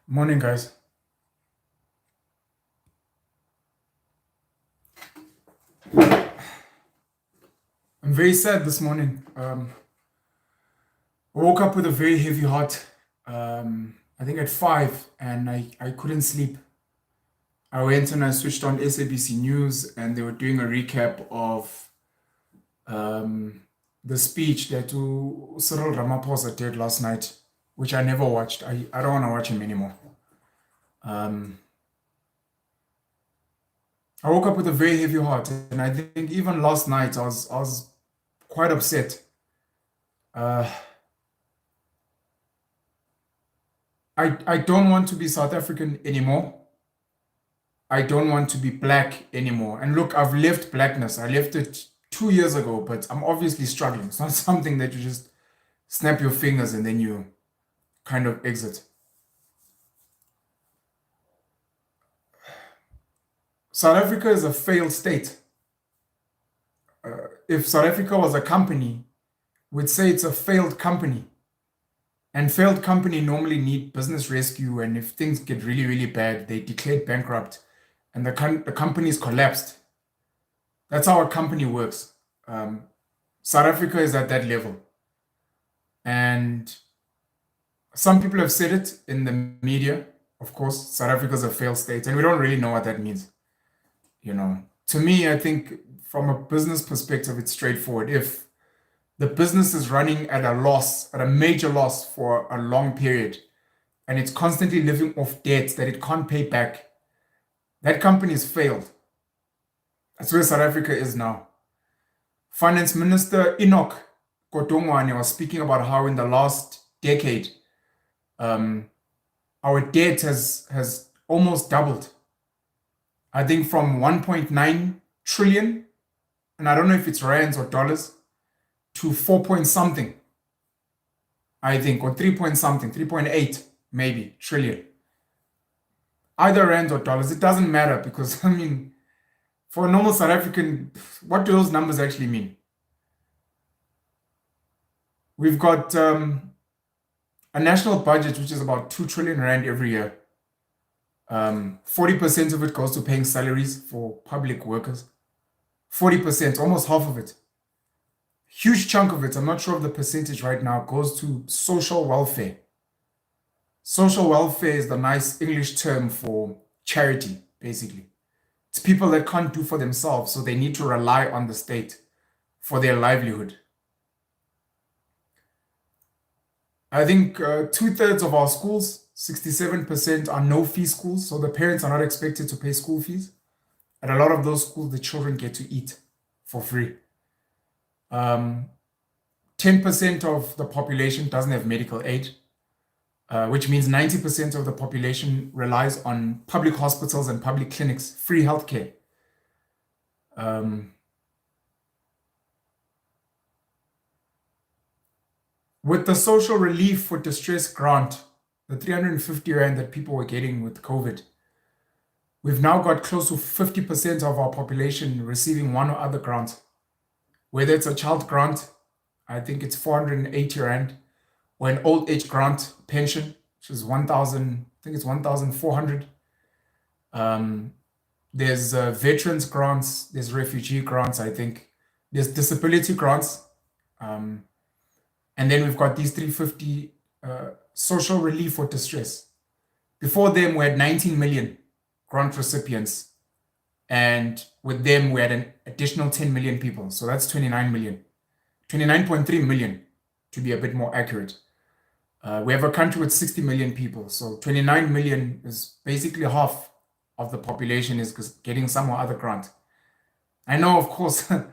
Morning, guys. I'm very sad this morning. I woke up with a very heavy heart. I think at 5, and I couldn't sleep. I went and I switched on SABC News, and they were doing a recap of um, the speech that Cyril Ramaphosa did last night, which I never watched. I don't want to watch him anymore. Um, I woke up with a very heavy heart, and I think even last night I was quite upset. Uh, I don't want to be South African anymore. I don't want to be black anymore. And look, I've left blackness. I left it 2 years ago, but I'm obviously struggling. It's not something that you just snap your fingers and then you kind of exit. South Africa is a failed state. If South Africa was a company, we'd say it's a failed company. And failed company normally need business rescue. And if things get really, really bad, they declared bankrupt and the company's collapsed. That's how a company works. Um, South Africa is at that level. And some people have said it in the media. Of course, South Africa is a failed state, and we don't really know what that means. To me, I think from a business perspective, it's straightforward. If the business is running at a loss, at a major loss for a long period, and it's constantly living off debts that it can't pay back, that company's failed. That's where South Africa is now. Finance Minister Enoch Godongwane was speaking about how in the last decade, um, our debt has almost doubled. I think from 1.9 trillion, and I don't know if it's rands or dollars, to 4 point something, I think, or 3 point something, 3.8 maybe trillion. Either rands or dollars, it doesn't matter because, I mean, for a normal South African, what do those numbers actually mean? We've got a national budget which is about 2 trillion rand every year. 40% of it goes to paying salaries for public workers. 40%, almost half of it. Huge chunk of it, I'm not sure of the percentage right now, goes to social welfare. Social welfare is the nice English term for charity, basically. It's people that can't do for themselves, so they need to rely on the state for their livelihood. I think 2/3 of our schools, 67%, are no-fee schools, so the parents are not expected to pay school fees. At a lot of those schools, the children get to eat for free. 10% of the population doesn't have medical aid, which means 90% of the population relies on public hospitals and public clinics, free healthcare. With the social relief for distress grant, the 350 rand that people were getting with COVID, we've now got close to 50% of our population receiving one or other grant. Whether it's a child grant, I think it's 480 rand, or an old age grant pension, which is 1,000, I think it's 1,400. There's veterans grants, there's refugee grants, I think. There's disability grants. And then we've got these 350 social relief for distress. Before them, we had 19 million grant recipients. And with them, we had an additional 10 million people. So that's 29 million. 29.3 million, to be a bit more accurate. We have a country with 60 million people. So 29 million is basically half of the population is getting some or other grant. I know, of course, a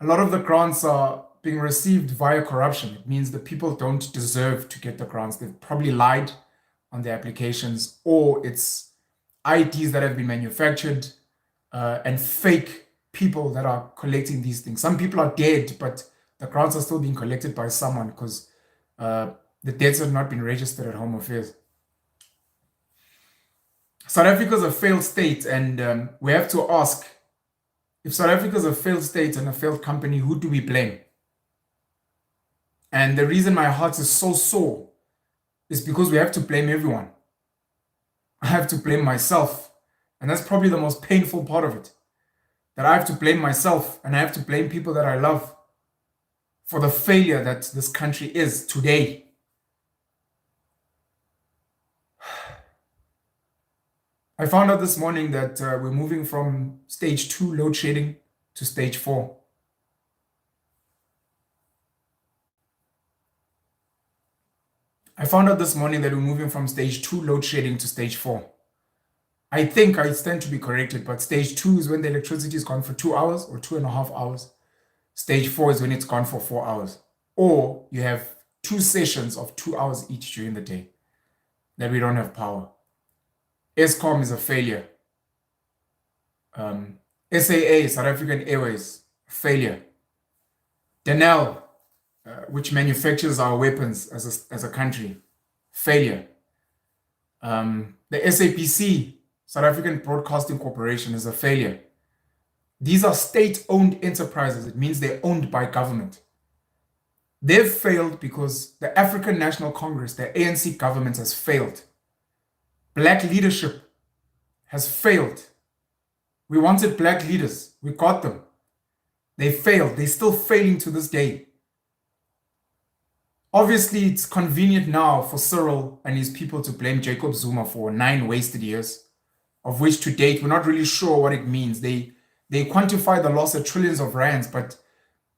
lot of the grants are being received via corruption. It means that people don't deserve to get the grants. They've probably lied on their applications, or it's IDs that have been manufactured and fake people that are collecting these things. Some people are dead, but the grants are still being collected by someone because the deaths have not been registered at Home Affairs. South Africa is a failed state, and we have to ask, if South Africa is a failed state and a failed company, who do we blame? And the reason my heart is so sore is because we have to blame everyone. I have to blame myself. And that's probably the most painful part of it. That I have to blame myself and I have to blame people that I love for the failure that this country is today. I found out this morning that we're moving from stage 2 load shedding to stage 4. I found out this morning that we're moving from stage 2 load shedding to stage 4. I think I stand to be corrected, but stage 2 is when the electricity is gone for 2 hours or 2.5 hours. Stage 4 is when it's gone for 4 hours. Or you have 2 sessions of 2 hours each during the day that we don't have power. Eskom is a failure. SAA, South African Airways, failure. Denel, which manufactures our weapons as a country, failure. The SABC, South African Broadcasting Corporation, is a failure. These are state-owned enterprises. It means they're owned by government. They've failed because the African National Congress, the ANC government, has failed. Black leadership has failed. We wanted black leaders. We got them. They failed. They're still failing to this day. Obviously, it's convenient now for Cyril and his people to blame Jacob Zuma for 9 wasted years, of which to date, we're not really sure what it means. They quantify the loss at trillions of rands, but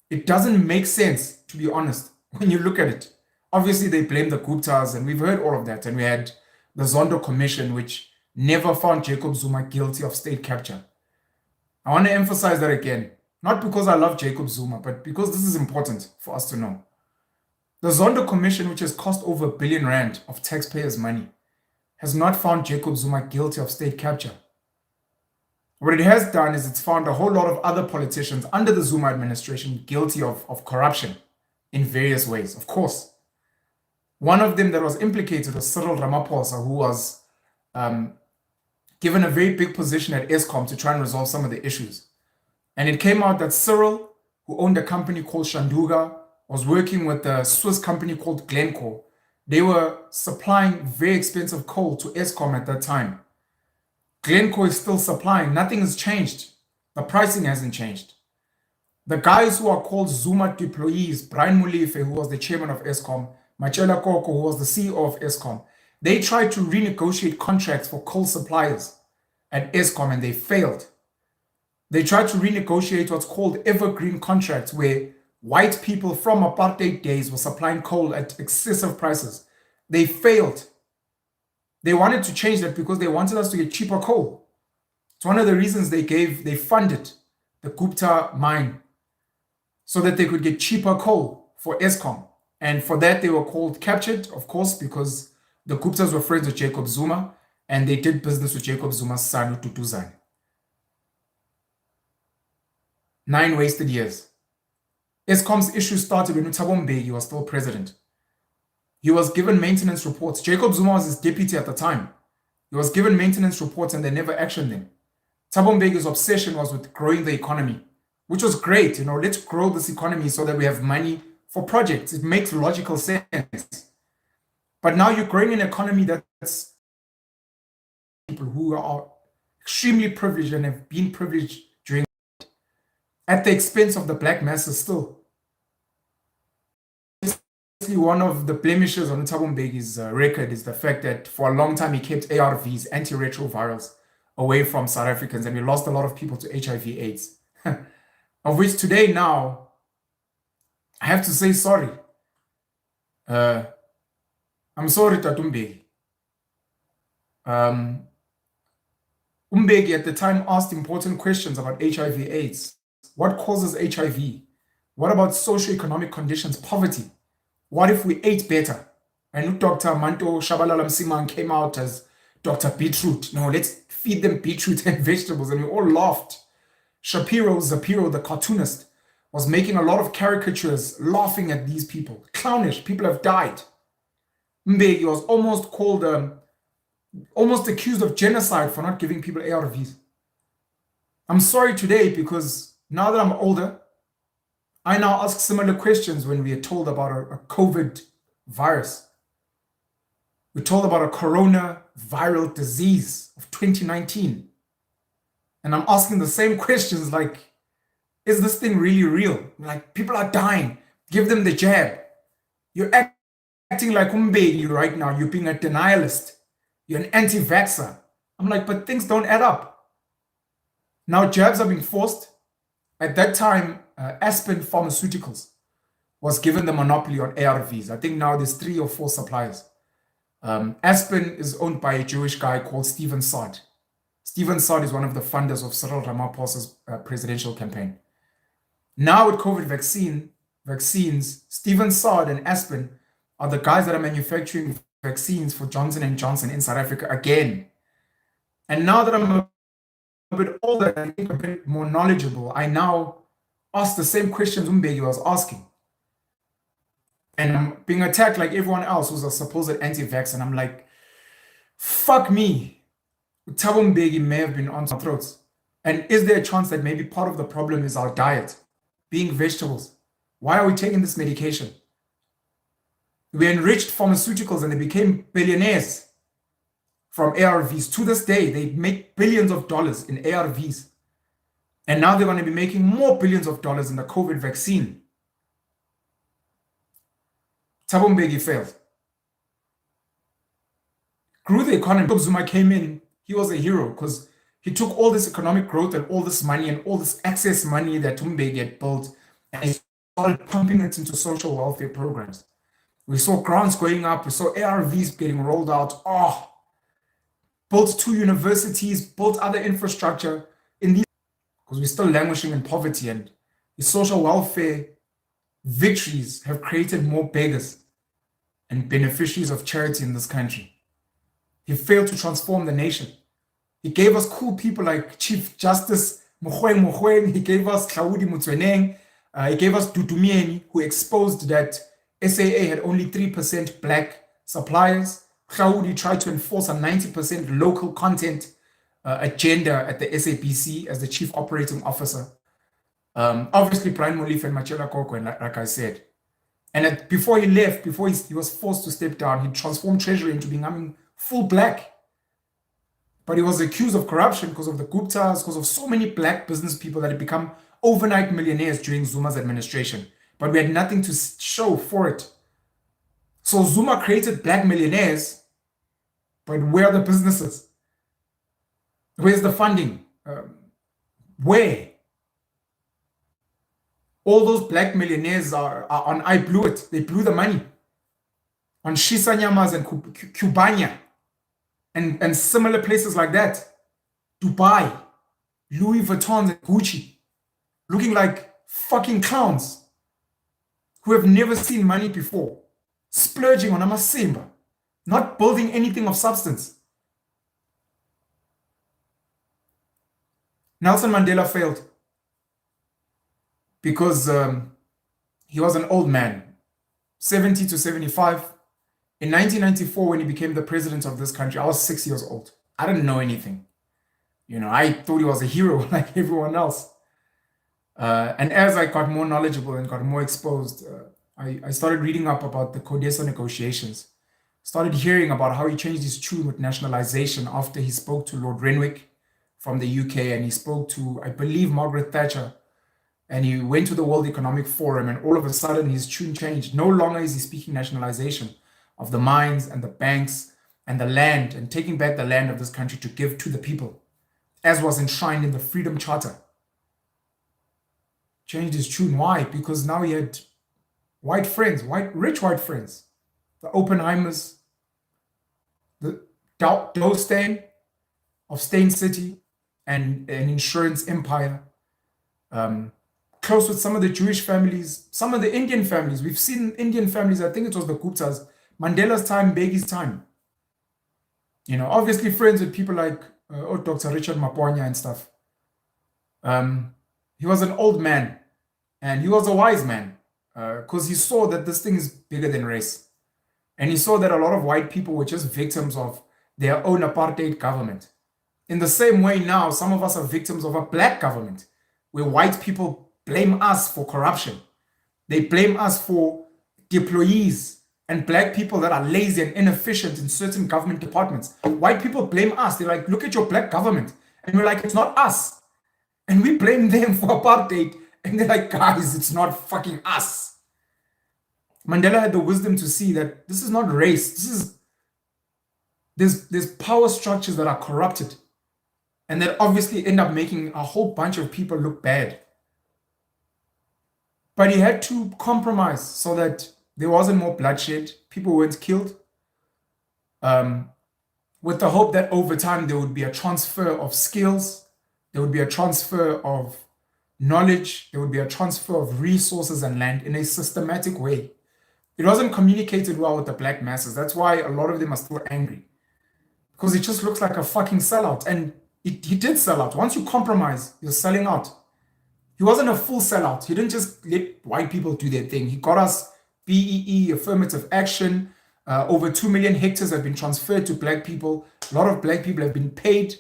it doesn't make sense, to be honest, when you look at it. Obviously, they blame the Guptas, and we've heard all of that. And we had the Zondo Commission, which never found Jacob Zuma guilty of state capture. I want to emphasize that again, not because I love Jacob Zuma, but because this is important for us to know. The Zondo Commission, which has cost over R1 billion of taxpayers' money, has not found Jacob Zuma guilty of state capture. What it has done is it's found a whole lot of other politicians under the Zuma administration guilty of corruption in various ways, of course. One of them that was implicated was Cyril Ramaphosa, who was given a very big position at Eskom to try and resolve some of the issues. And it came out that Cyril, who owned a company called Shanduga, was working with a Swiss company called Glencore. They were supplying very expensive coal to Eskom at that time. Glencore is still supplying. Nothing has changed. The pricing hasn't changed. The guys who are called Zuma deployees, Brian Molefe, who was the chairman of Eskom, Machela Koko, who was the CEO of Eskom, they tried to renegotiate contracts for coal suppliers at Eskom and they failed. They tried to renegotiate what's called evergreen contracts, where white people from apartheid days were supplying coal at excessive prices. They failed. They wanted to change that because they wanted us to get cheaper coal. It's one of the reasons they funded the Gupta mine so that they could get cheaper coal for Eskom. And for that, they were called captured, of course, because the Guptas were friends with Jacob Zuma and they did business with Jacob Zuma's son, Duduzane. 9 wasted years. Eskom's issue started when Thabo Mbeki was still president. He was given maintenance reports. Jacob Zuma was his deputy at the time. He was given maintenance reports and they never actioned them. Thabo Mbeki's obsession was with growing the economy, which was great. Let's grow this economy so that we have money for projects. It makes logical sense. But now you're growing an economy that's people who are extremely privileged and have been privileged during at the expense of the black masses still. One of the blemishes on Thabo Mbeki's record is the fact that for a long time he kept ARVs, antiretrovirals, away from South Africans, and we lost a lot of people to HIV/AIDS. Of which today now, I have to say sorry. I'm sorry, Tatu Mbeki. Mbeki at the time asked important questions about HIV/AIDS. What causes HIV? What about socioeconomic conditions, poverty? What if we ate better? And Dr. Manto Shabalala Msimang came out as Dr. Beetroot. No, let's feed them beetroot and vegetables. And we all laughed. Shapiro Zapiro, the cartoonist, was making a lot of caricatures laughing at these people. Clownish. People have died. Mbeki was almost called, almost accused of genocide for not giving people ARVs. I'm sorry today because now that I'm older, I now ask similar questions when we are told about a COVID virus. We're told about a corona viral disease of 2019. And I'm asking the same questions like, is this thing really real? Like, people are dying. Give them the jab. You're acting like Umbegi right now. You're being a denialist. You're an anti-vaxxer. I'm like, but things don't add up. Now jabs are being forced. At that time, Aspen Pharmaceuticals was given the monopoly on ARVs. I think now there's 3 or 4 suppliers. Aspen is owned by a Jewish guy called Stephen Saad. Stephen Saad is one of the funders of Cyril Ramaphosa's presidential campaign. Now with COVID vaccines, Stephen Saad and Aspen are the guys that are manufacturing vaccines for Johnson & Johnson in South Africa again. And now that I'm a bit older and I think a bit more knowledgeable, I now ask the same questions Umbegi was asking. And I'm being attacked like everyone else who's a supposed anti-vax, and I'm like, fuck me. Thabo Mbeki may have been on our throats. And is there a chance that maybe part of the problem is our diet, being vegetables? Why are we taking this medication? We enriched pharmaceuticals and they became billionaires from ARVs. To this day, they make billions of dollars in ARVs. And now they're going to be making more billions of dollars in the COVID vaccine. Thabo Mbeki failed. Grew the economy. Zuma came in, he was a hero because he took all this economic growth and all this money and all this excess money that Mbeki had built and he started pumping it into social welfare programs. We saw grants going up, we saw ARVs getting rolled out. Built 2 universities, built other infrastructure in these, because we're still languishing in poverty, and the social welfare victories have created more beggars and beneficiaries of charity in this country. He failed to transform the nation. He gave us cool people like Chief Justice Mogoeng. He gave us Hlaudi Motsoeneng. He gave us Dudumieni, who exposed that SAA had only 3% black suppliers. Hlaudi tried to enforce a 90% local content agenda at the SABC as the chief operating officer. Obviously, Brian Molefe and Machela Koko, like I said. And before he left, before he was forced to step down, he transformed Treasury into becoming full black. But he was accused of corruption because of the Guptas, because of so many black business people that had become overnight millionaires during Zuma's administration. But we had nothing to show for it. So Zuma created black millionaires, but where are the businesses? Where's the funding? Where? All those black millionaires are on I Blew It. They blew the money on Shisa Nyamas and Cubania and similar places like that. Dubai, Louis Vuitton and Gucci, looking like fucking clowns who have never seen money before, splurging on Amasimba, not building anything of substance. Nelson Mandela failed because he was an old man, 70 to 75. In 1994, when he became the president of this country, I was 6 years old. I didn't know anything. You know, I thought he was a hero like everyone else. And as I got more knowledgeable and got more exposed, I started reading up about the CODESA negotiations. Started hearing about how he changed his tune with nationalization after he spoke to Lord Renwick from the UK, and he spoke to, I believe, Margaret Thatcher, and he went to the World Economic Forum, and all of a sudden his tune changed. No longer is he speaking nationalization of the mines and the banks and the land and taking back the land of this country to give to the people, as was enshrined in the Freedom Charter. Changed his tune. Why? Because now he had white friends, rich white friends, the Oppenheimers, the Dow Steyn of Steyn City, and an insurance empire, close with some of the Jewish families, some of the Indian families. We've seen Indian families, I think it was the Guptas, Mandela's time, Begi's time. You know, obviously friends with people like Dr. Richard Maponya and stuff. He was an old man, and he was a wise man, because he saw that this thing is bigger than race. And he saw that a lot of white people were just victims of their own apartheid government. In the same way now, some of us are victims of a black government, where white people blame us for corruption. They blame us for deployees and black people that are lazy and inefficient in certain government departments. White people blame us. They're like, look at your black government. And we're like, it's not us. And we blame them for apartheid. And they're like, guys, it's not fucking us. Mandela had the wisdom to see that this is not race. There's power structures that are corrupted and that obviously end up making a whole bunch of people look bad. But he had to compromise so that there wasn't more bloodshed, people weren't killed, with the hope that over time there would be a transfer of skills, there would be a transfer of knowledge, there would be a transfer of resources and land in a systematic way. It wasn't communicated well with the black masses. That's why a lot of them are still angry. Because it just looks like a fucking sellout. And he did sell out. Once you compromise, you're selling out. He wasn't a full sellout. He didn't just let white people do their thing. He got us BEE, affirmative action. Over 2 million hectares have been transferred to black people. A lot of black people have been paid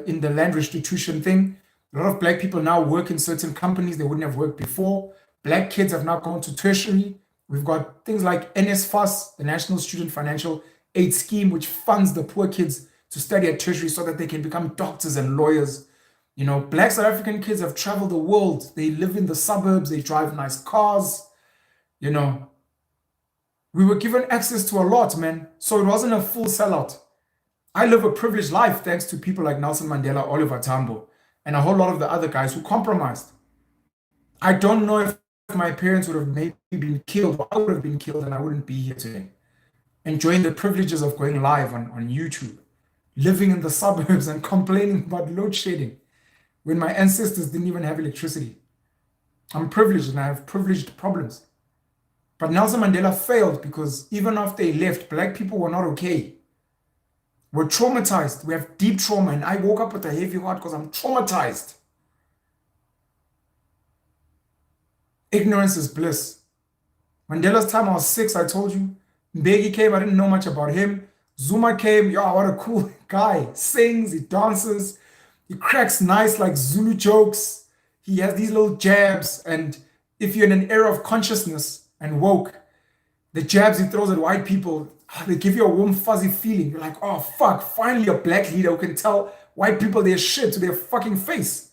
in the land restitution thing. A lot of black people now work in certain companies they wouldn't have worked before. Black kids have now gone to tertiary. We've got things like NSFAS, the National Student Financial Aid Scheme, which funds the poor kids to study at tertiary so that they can become doctors and lawyers. You know, black South African kids have traveled the world. They live in the suburbs. They drive nice cars. You know, we were given access to a lot, man. So it wasn't a full sellout. I live a privileged life thanks to people like Nelson Mandela, Oliver Tambo, and a whole lot of the other guys who compromised. I don't know if my parents would have maybe been killed, or I would have been killed, and I wouldn't be here today, enjoying the privileges of going live on YouTube, living in the suburbs and complaining about load shedding when my ancestors didn't even have electricity. I'm privileged and I have privileged problems. But Nelson Mandela failed because even after he left, black people were not okay. We're traumatized. We have deep trauma, and I woke up with a heavy heart because I'm traumatized. Ignorance is bliss. Mandela's time I was 6, I told you. Mbeki came, I didn't know much about him. Zuma came, yo, what a cool guy. Sings, he dances, he cracks nice like Zulu jokes. He has these little jabs, and if you're in an era of consciousness and woke, the jabs he throws at white people, they give you a warm, fuzzy feeling. You're like, oh, fuck, finally a black leader who can tell white people their shit to their fucking face.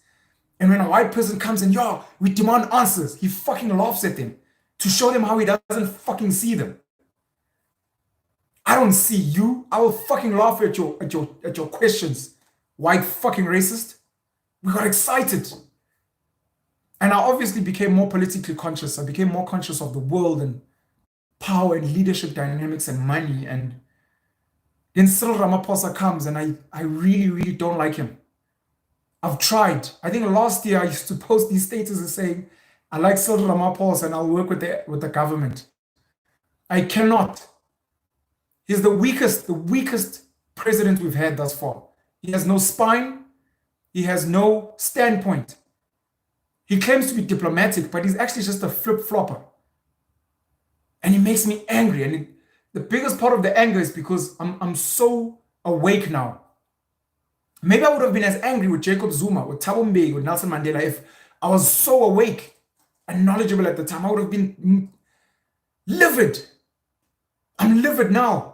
And when a white person comes and, yo, we demand answers, he fucking laughs at them to show them how he doesn't fucking see them. I don't see you. I will fucking laugh at your questions, white fucking racist. We got excited. And I obviously became more politically conscious. I became more conscious of the world and power and leadership dynamics and money. And then Cyril Ramaphosa comes, and I really, really don't like him. I've tried. I think last year I used to post these statuses saying, I like Cyril Ramaphosa and I'll work with the government. I cannot. He's the weakest president we've had thus far. He has no spine. He has no standpoint. He claims to be diplomatic, but he's actually just a flip-flopper. And he makes me angry. And the biggest part of the anger is because I'm so awake now. Maybe I would have been as angry with Jacob Zuma, with Thabo Mbeki, with Nelson Mandela if I was so awake and knowledgeable at the time. I would have been livid. I'm livid now.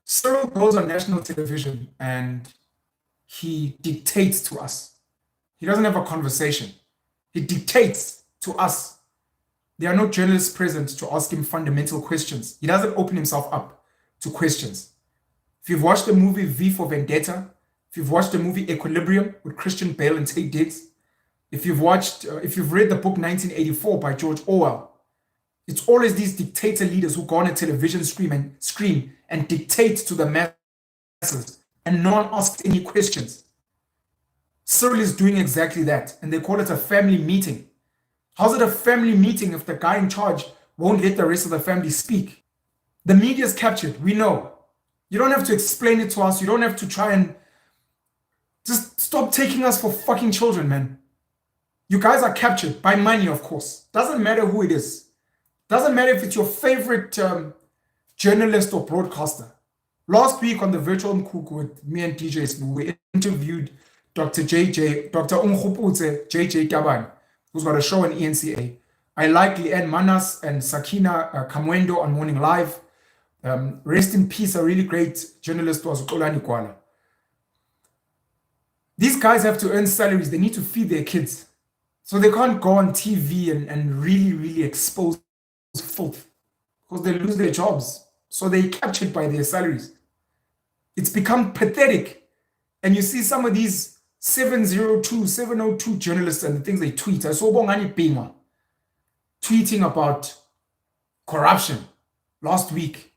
Cyril goes on national television and he dictates to us. He doesn't have a conversation. He dictates to us. There are no journalists present to ask him fundamental questions. He doesn't open himself up to questions. If you've watched the movie V for Vendetta, if you've watched the movie Equilibrium with Christian Bale and Taye Diggs, if you've read the book 1984 by George Orwell, it's always these dictator leaders who go on a television screen and dictate to the masses, and no one asks any questions. Cyril is doing exactly that, and they call it a family meeting. How's it a family meeting if the guy in charge won't let the rest of the family speak? The media's captured, we know. You don't have to explain it to us. You don't have to try and just stop taking us for fucking children, man. You guys are captured by money, of course. Doesn't matter who it is. Doesn't matter if it's your favorite journalist or broadcaster. Last week on the virtual Mkuku with me and DJ Sbu, we interviewed Dr. Umkhuputse JJ Tabane, who's got a show on ENCA. I like Leanne Manas and Sakina Kamwendo on Morning Live. Rest in peace, a really great journalist was Xolani Kwala. These guys have to earn salaries. They need to feed their kids. So they can't go on TV and really, really expose filth because they lose their jobs. So they're captured by their salaries. It's become pathetic. And you see some of these 702, 702 journalists and the things they tweet. I saw Bongani Pingwa tweeting about corruption last week,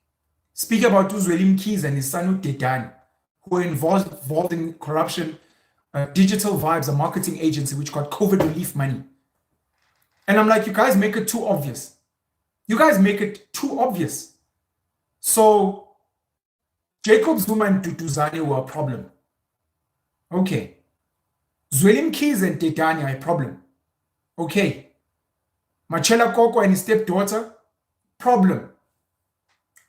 speaking about Uzwelim Keys and his son Dedan, who were involved in corruption. Digital Vibes, a marketing agency which got COVID relief money. And I'm like, you guys make it too obvious. You guys make it too obvious. So Jacob Zuma and Duduzane were a problem. Okay. Zwelim Keys and Tetani are a problem. Okay. Machela Koko and his stepdaughter, problem.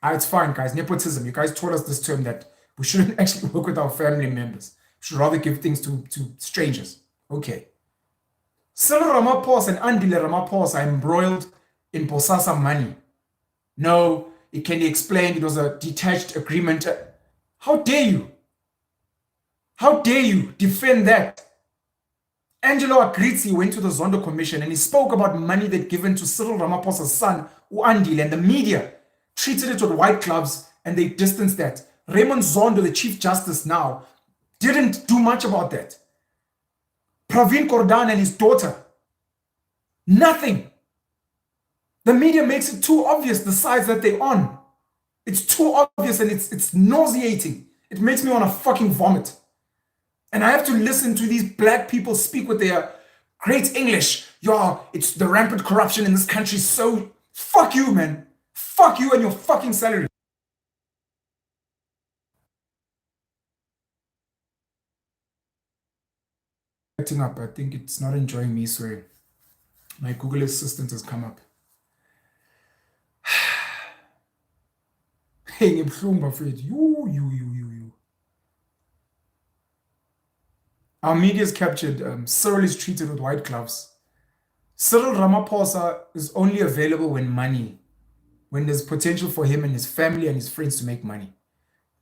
It's fine, guys. Nepotism. You guys taught us this term that we shouldn't actually work with our family members. Should rather give things to strangers. Okay. Cyril Ramaphosa and Andile Ramaphosa are embroiled in Bosasa money. No, it can be explained it was a detached agreement. How dare you? How dare you defend that? Angelo Agrizzi went to the Zondo Commission and he spoke about money that given to Cyril Ramaphosa's son, Andile, and the media treated it with white gloves and they distanced that. Raymond Zondo, the Chief Justice now, didn't do much about that. Pravin Gordhan and his daughter, nothing. The media makes it too obvious the sides that they're on. It's too obvious and it's nauseating. It makes me want to fucking vomit. And I have to listen to these black people speak with their great English. It's the rampant corruption in this country. So fuck you, man. Fuck you and your fucking salary. Acting up. I think it's not enjoying me, so my Google Assistant has come up. Hey, I'm afraid. You. Our media's captured. Cyril is treated with white gloves. Cyril Ramaphosa is only available when there's potential for him and his family and his friends to make money.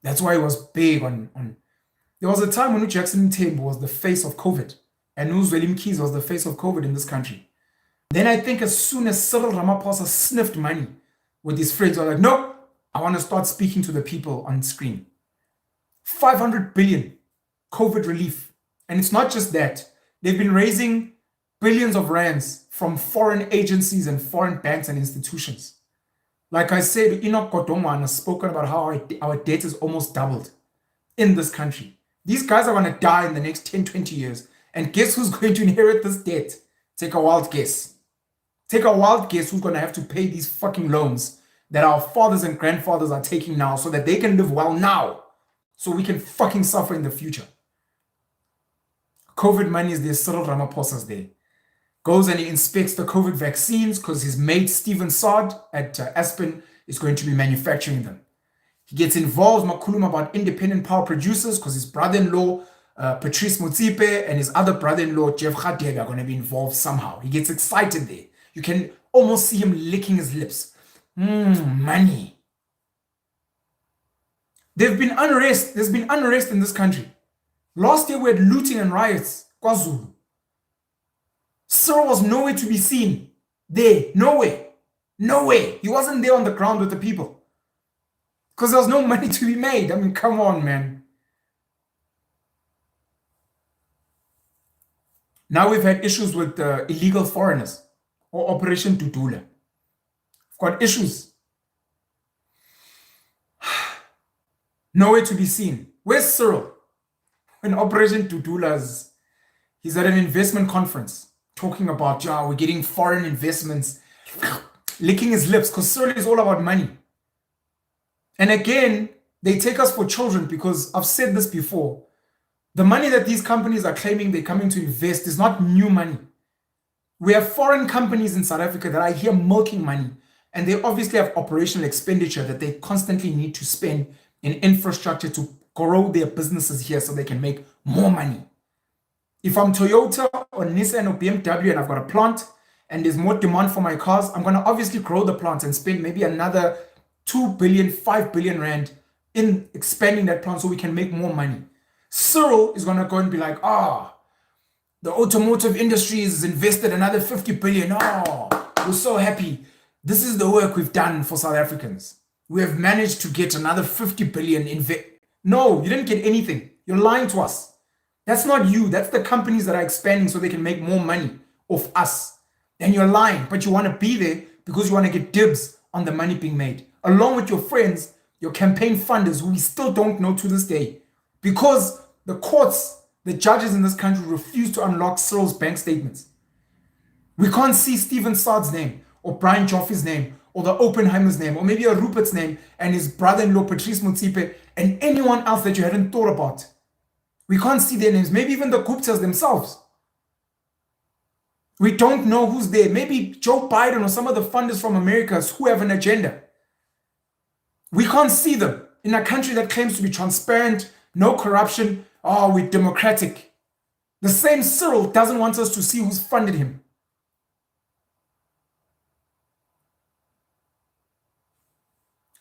That's why he was big on. There was a time when Jackson Mthembu was the face of COVID. And Uzwelim Keys was the face of COVID in this country. Then I think as soon as Cyril Ramaphosa sniffed money with his friends, were like, no, I want to start speaking to the people on screen. 500 billion COVID relief. And it's not just that. They've been raising billions of rands from foreign agencies and foreign banks and institutions. Like I said, Enoch Godongwana has spoken about how our debt is almost doubled in this country. These guys are going to die in the next 10, 20 years. And guess who's going to inherit this debt? Take a wild guess. Take a wild guess who's going to have to pay these fucking loans that our fathers and grandfathers are taking now so that they can live well now. So we can fucking suffer in the future. COVID money is there. Cyril Ramaphosa's there. Goes and he inspects the COVID vaccines because his mate Stephen Saad at Aspen is going to be manufacturing them. He gets involved, Makulum, about independent power producers because his brother-in-law Patrice Motsepe and his other brother-in-law Jeff Radebe are going to be involved somehow. He gets excited there. You can almost see him licking his lips. Money. There's been unrest in this country. Last year we had looting and riots. KwaZulu. Cyril was nowhere to be seen. There, nowhere. Nowhere. He wasn't there on the ground with the people. Because there was no money to be made. I mean, come on, man. Now we've had issues with illegal foreigners or Operation Dudula. We've got issues. Nowhere to be seen. Where's Cyril? When Operation Dudula's, he's at an investment conference talking about, we're getting foreign investments, licking his lips because Cyril is all about money. And again, they take us for children because I've said this before. The money that these companies are claiming they're coming to invest is not new money. We have foreign companies in South Africa that are here milking money, and they obviously have operational expenditure that they constantly need to spend in infrastructure to grow their businesses here so they can make more money. If I'm Toyota or Nissan or BMW and I've got a plant and there's more demand for my cars, I'm going to obviously grow the plant and spend maybe another 2 billion, 5 billion rand in expanding that plant so we can make more money. Cyril is going to go and be like, the automotive industry has invested another 50 billion. We're so happy. This is the work we've done for South Africans. We have managed to get another 50 billion. No, you didn't get anything. You're lying to us. That's not you. That's the companies that are expanding so they can make more money off us. And you're lying, but you want to be there because you want to get dibs on the money being made. Along with your friends, your campaign funders, who we still don't know to this day. Because the courts, the judges in this country refuse to unlock Cyril's bank statements. We can't see Stephen Saad's name, or Brian Joffe's name, or the Oppenheimer's name, or maybe a Rupert's name, and his brother-in-law Patrice Motsepe, and anyone else that you hadn't thought about. We can't see their names, maybe even the Guptas themselves. We don't know who's there. Maybe Joe Biden or some of the funders from America who have an agenda. We can't see them in a country that claims to be transparent, no corruption. We're democratic. The same Cyril doesn't want us to see who's funded him.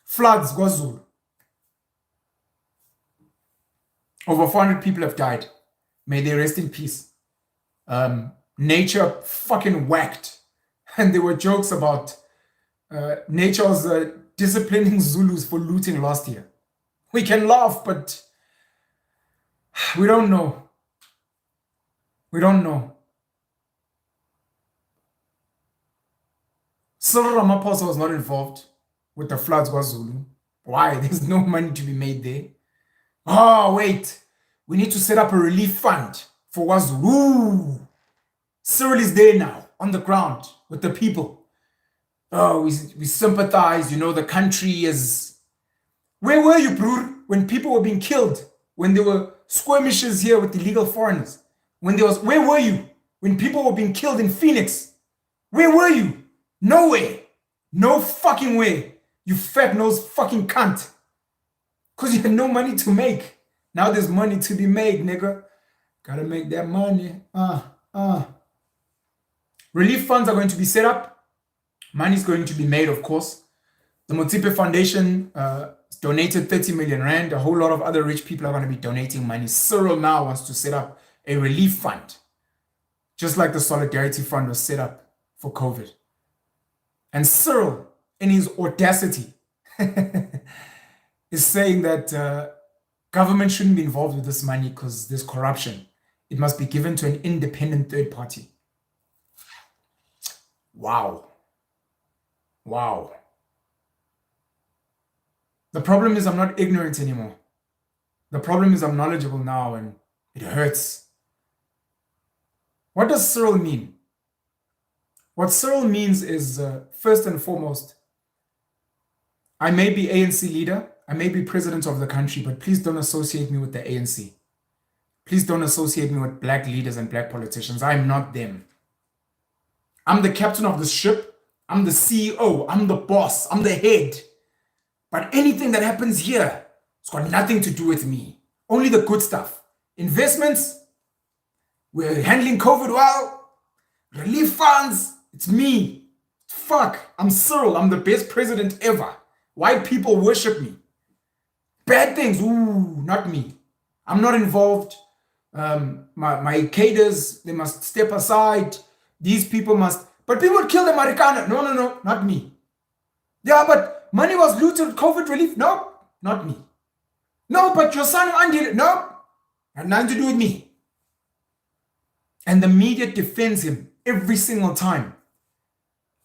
Floods, KwaZulu. Over 400 people have died. May they rest in peace. Nature fucking whacked. And there were jokes about nature was disciplining Zulus for looting last year. We can laugh, but we don't know. We don't know. Cyril Ramaphosa was not involved with the floods, KwaZulu. Why? There's no money to be made there. Wait. We need to set up a relief fund for KwaZulu. Cyril is there now, on the ground, with the people. We sympathize, the country is... Where were you, bro, when people were being killed? When there were skirmishes here with illegal foreigners? Where were you when people were being killed in Phoenix? Where were you? Nowhere. No fucking way. You fat-nosed fucking cunt. Because you had no money to make. Now there's money to be made, nigga. Gotta make that money. Relief funds are going to be set up. Money's going to be made, of course. The Motsepe Foundation donated 30 million rand. A whole lot of other rich people are going to be donating money. Cyril now wants to set up a relief fund. Just like the Solidarity Fund was set up for COVID. And Cyril, in his audacity, is saying that government shouldn't be involved with this money because there's corruption. It must be given to an independent third party. Wow. Wow. The problem is I'm not ignorant anymore. The problem is I'm knowledgeable now and it hurts. What does Cyril mean? What Cyril means is, first and foremost, I may be ANC leader, I may be president of the country, but please don't associate me with the ANC. Please don't associate me with black leaders and black politicians. I am not them. I'm the captain of this ship. I'm the CEO. I'm the boss. I'm the head. But anything that happens here, it's got nothing to do with me. Only the good stuff. Investments, we're handling COVID well. Relief funds, it's me. Fuck, I'm Cyril. I'm the best president ever. White people worship me. Bad things, not me. I'm not involved. My cadres, they must step aside. These people must... But people would kill the Marikana. No, not me. Yeah, but money was looted, COVID relief. No, not me. No, but your son undid. No, had nothing to do with me. And the media defends him every single time.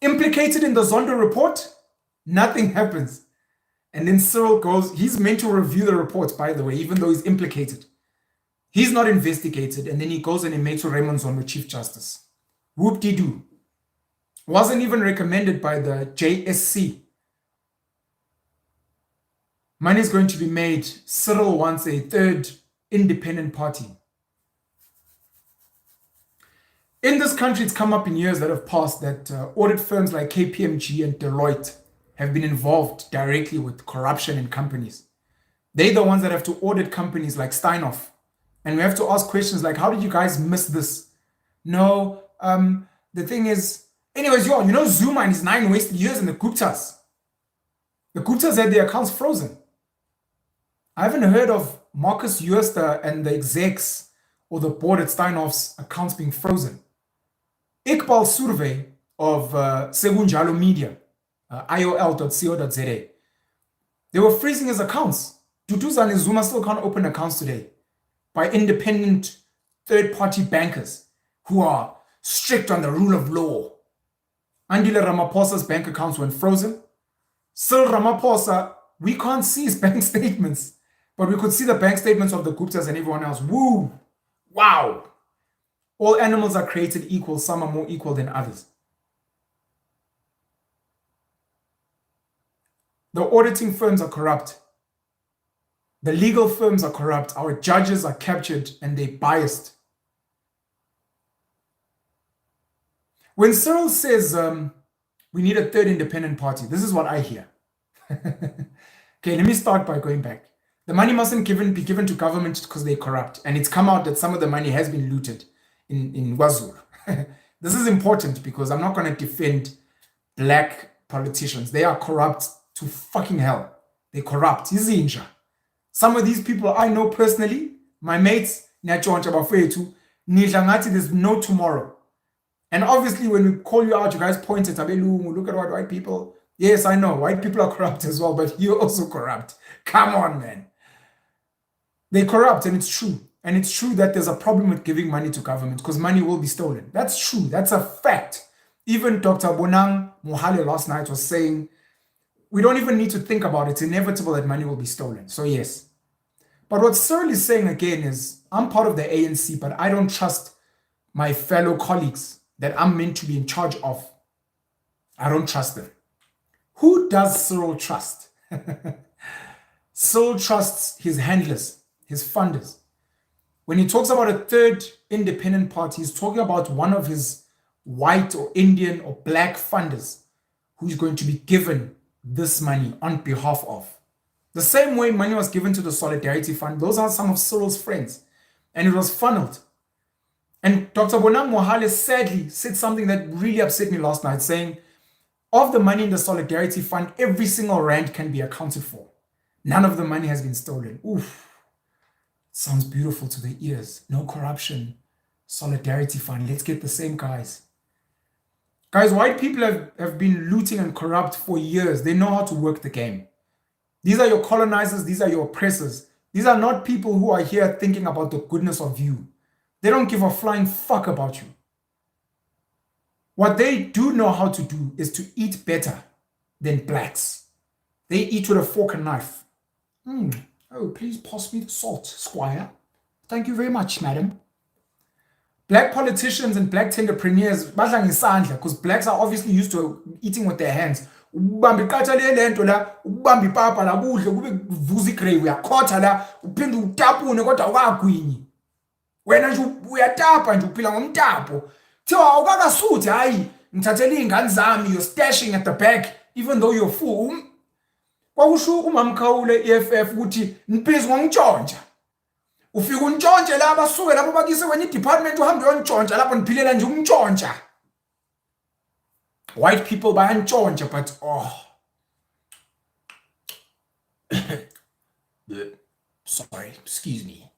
Implicated in the Zondo report, nothing happens. And then Cyril goes, he's meant to review the reports, by the way, even though he's implicated. He's not investigated. And then he goes and he makes Raymond Zondo Chief Justice. Whoop-de-doo. Wasn't even recommended by the JSC. Money is going to be made. Cyril wants a third independent party. In this country, it's come up in years that have passed that audit firms like KPMG and Deloitte have been involved directly with corruption in companies. They're the ones that have to audit companies like Steinhoff. And we have to ask questions like, how did you guys miss this? No, the thing is, anyways, you know Zuma and his 9 wasted years in the Guptas. The Guptas had their accounts frozen. I haven't heard of Marcus Jooste and the execs or the board at Steinhoff's accounts being frozen. Iqbal survey of Segunjalo Media, iol.co.za, they were freezing his accounts. Duduzane Zuma still can't open accounts today by independent third-party bankers who are strict on the rule of law. Andile Ramaphosa's bank accounts went frozen. Cyril Ramaphosa, we can't see his bank statements, but we could see the bank statements of the Guptas and everyone else. Woo! Wow! All animals are created equal. Some are more equal than others. The auditing firms are corrupt. The legal firms are corrupt. Our judges are captured and they're biased. When Cyril says we need a third independent party, this is what I hear. Okay, let me start by going back. The money mustn't be given to government because they're corrupt. And it's come out that some of the money has been looted in KwaZulu. This is important because I'm not going to defend black politicians. They are corrupt to fucking hell. They're corrupt. Izinja. Some of these people I know personally, my mates, there's no tomorrow. And obviously when we call you out, you guys point at Abelungu, look at what white people. Yes, I know, white people are corrupt as well, but you're also corrupt. Come on, man. They're corrupt, and it's true. And it's true that there's a problem with giving money to government because money will be stolen. That's true. That's a fact. Even Dr. Bonang Mohale last night was saying, we don't even need to think about it. It's inevitable that money will be stolen. So yes. But what Cyril is saying again is, I'm part of the ANC, but I don't trust my fellow colleagues that I'm meant to be in charge of. I don't trust them. Who does Cyril trust? Cyril trusts his handlers, his funders. When he talks about a third independent party, he's talking about one of his white or Indian or black funders who's going to be given this money on behalf of. The same way money was given to the Solidarity Fund, those are some of Cyril's friends. And it was funneled. And Dr. Bonang Mohale sadly said something that really upset me last night, saying, of the money in the Solidarity Fund, every single rand can be accounted for. None of the money has been stolen. Oof. Sounds beautiful to the ears. No corruption. Solidarity Fund. Let's get the same guys. Guys, white people have been looting and corrupt for years. They know how to work the game. These are your colonizers. These are your oppressors. These are not people who are here thinking about the goodness of you. They don't give a flying fuck about you. What they do know how to do is to eat better than blacks. They eat with a fork and knife. Oh, please pass me the salt, Squire. Thank you very much, madam. Black politicians and black entrepreneurs, because blacks are obviously used to eating with their hands. Ubambi iqatha lento la, ubambi ipapa la budle kube vuza igreyi uyakhotha la, uphinde utapune kodwa awukagwinyi. Wena nje uyatapa nje uphila ngomtapo. Thiwa awukakasuthi hayi ngithathela izingane zami you're stashing at the back even though you're full. Kwakusho umamkhawule EFF ukuthi niphizi ngongitshontsha. Ufika untshontshe la basuke lapho bakise kwenye department uhambe uyontshontsha lapho niphilela nje umntshontsha. White people bayantshontsha but sorry, excuse me.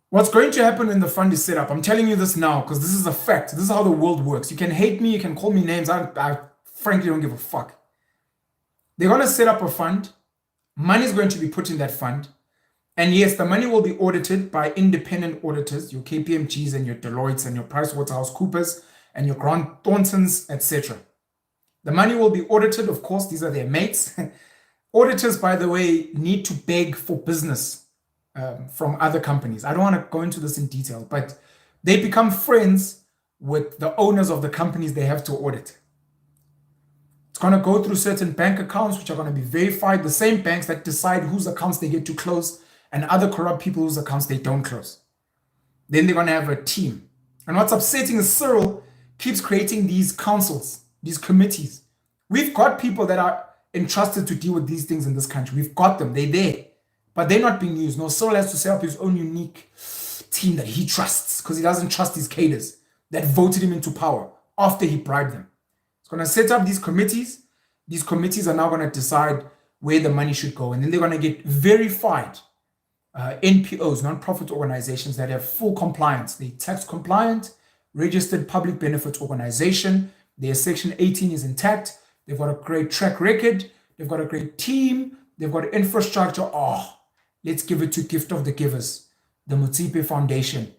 What's going to happen when the fund is set up? I'm telling you this now because this is a fact. This is how the world works. You can hate me, you can call me names. I frankly don't give a fuck. They're going to set up a fund. Money is going to be put in that fund. And yes, the money will be audited by independent auditors, your KPMGs and your Deloittes and your PricewaterhouseCoopers and your Grant Thorntons, etc. The money will be audited, of course, these are their mates. Auditors, by the way, need to beg for business from other companies. I don't want to go into this in detail, but they become friends with the owners of the companies they have to audit. It's going to go through certain bank accounts, which are going to be verified, the same banks that decide whose accounts they get to close and other corrupt people whose accounts they don't close. Then they're going to have a team. And what's upsetting is Cyril keeps creating these councils, these committees. We've got people that are entrusted to deal with these things in this country. We've got them. They're there. But they're not being used. No, Cyril has to set up his own unique team that he trusts because he doesn't trust his cadres that voted him into power after he bribed them. He's going to set up these committees. These committees are now going to decide where the money should go. And then they're going to get verified NPOs, non-profit organizations that have full compliance. They're tax compliant, registered public benefit organization. Their Section 18 is intact. They've got a great track record. They've got a great team. They've got infrastructure. Oh, let's give it to Gift of the Givers, the Motsepe Foundation,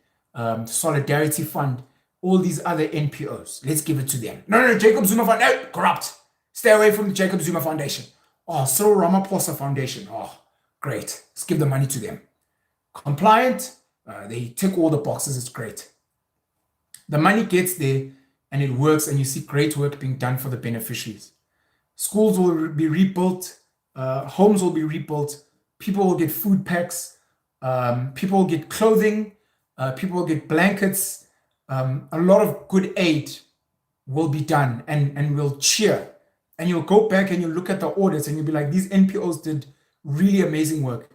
Solidarity Fund, all these other NPOs. Let's give it to them. No, Jacob Zuma Foundation, no, corrupt. Stay away from the Jacob Zuma Foundation. Oh, Cyril Ramaphosa Foundation. Oh, great. Let's give the money to them. Compliant. They tick all the boxes. It's great. The money gets there and it works, and you see great work being done for the beneficiaries. Schools will be rebuilt. Homes will be rebuilt. People will get food packs. People will get clothing. People will get blankets. A lot of good aid will be done, and we'll cheer. And you'll go back and you'll look at the audits and you'll be like, these NPOs did really amazing work.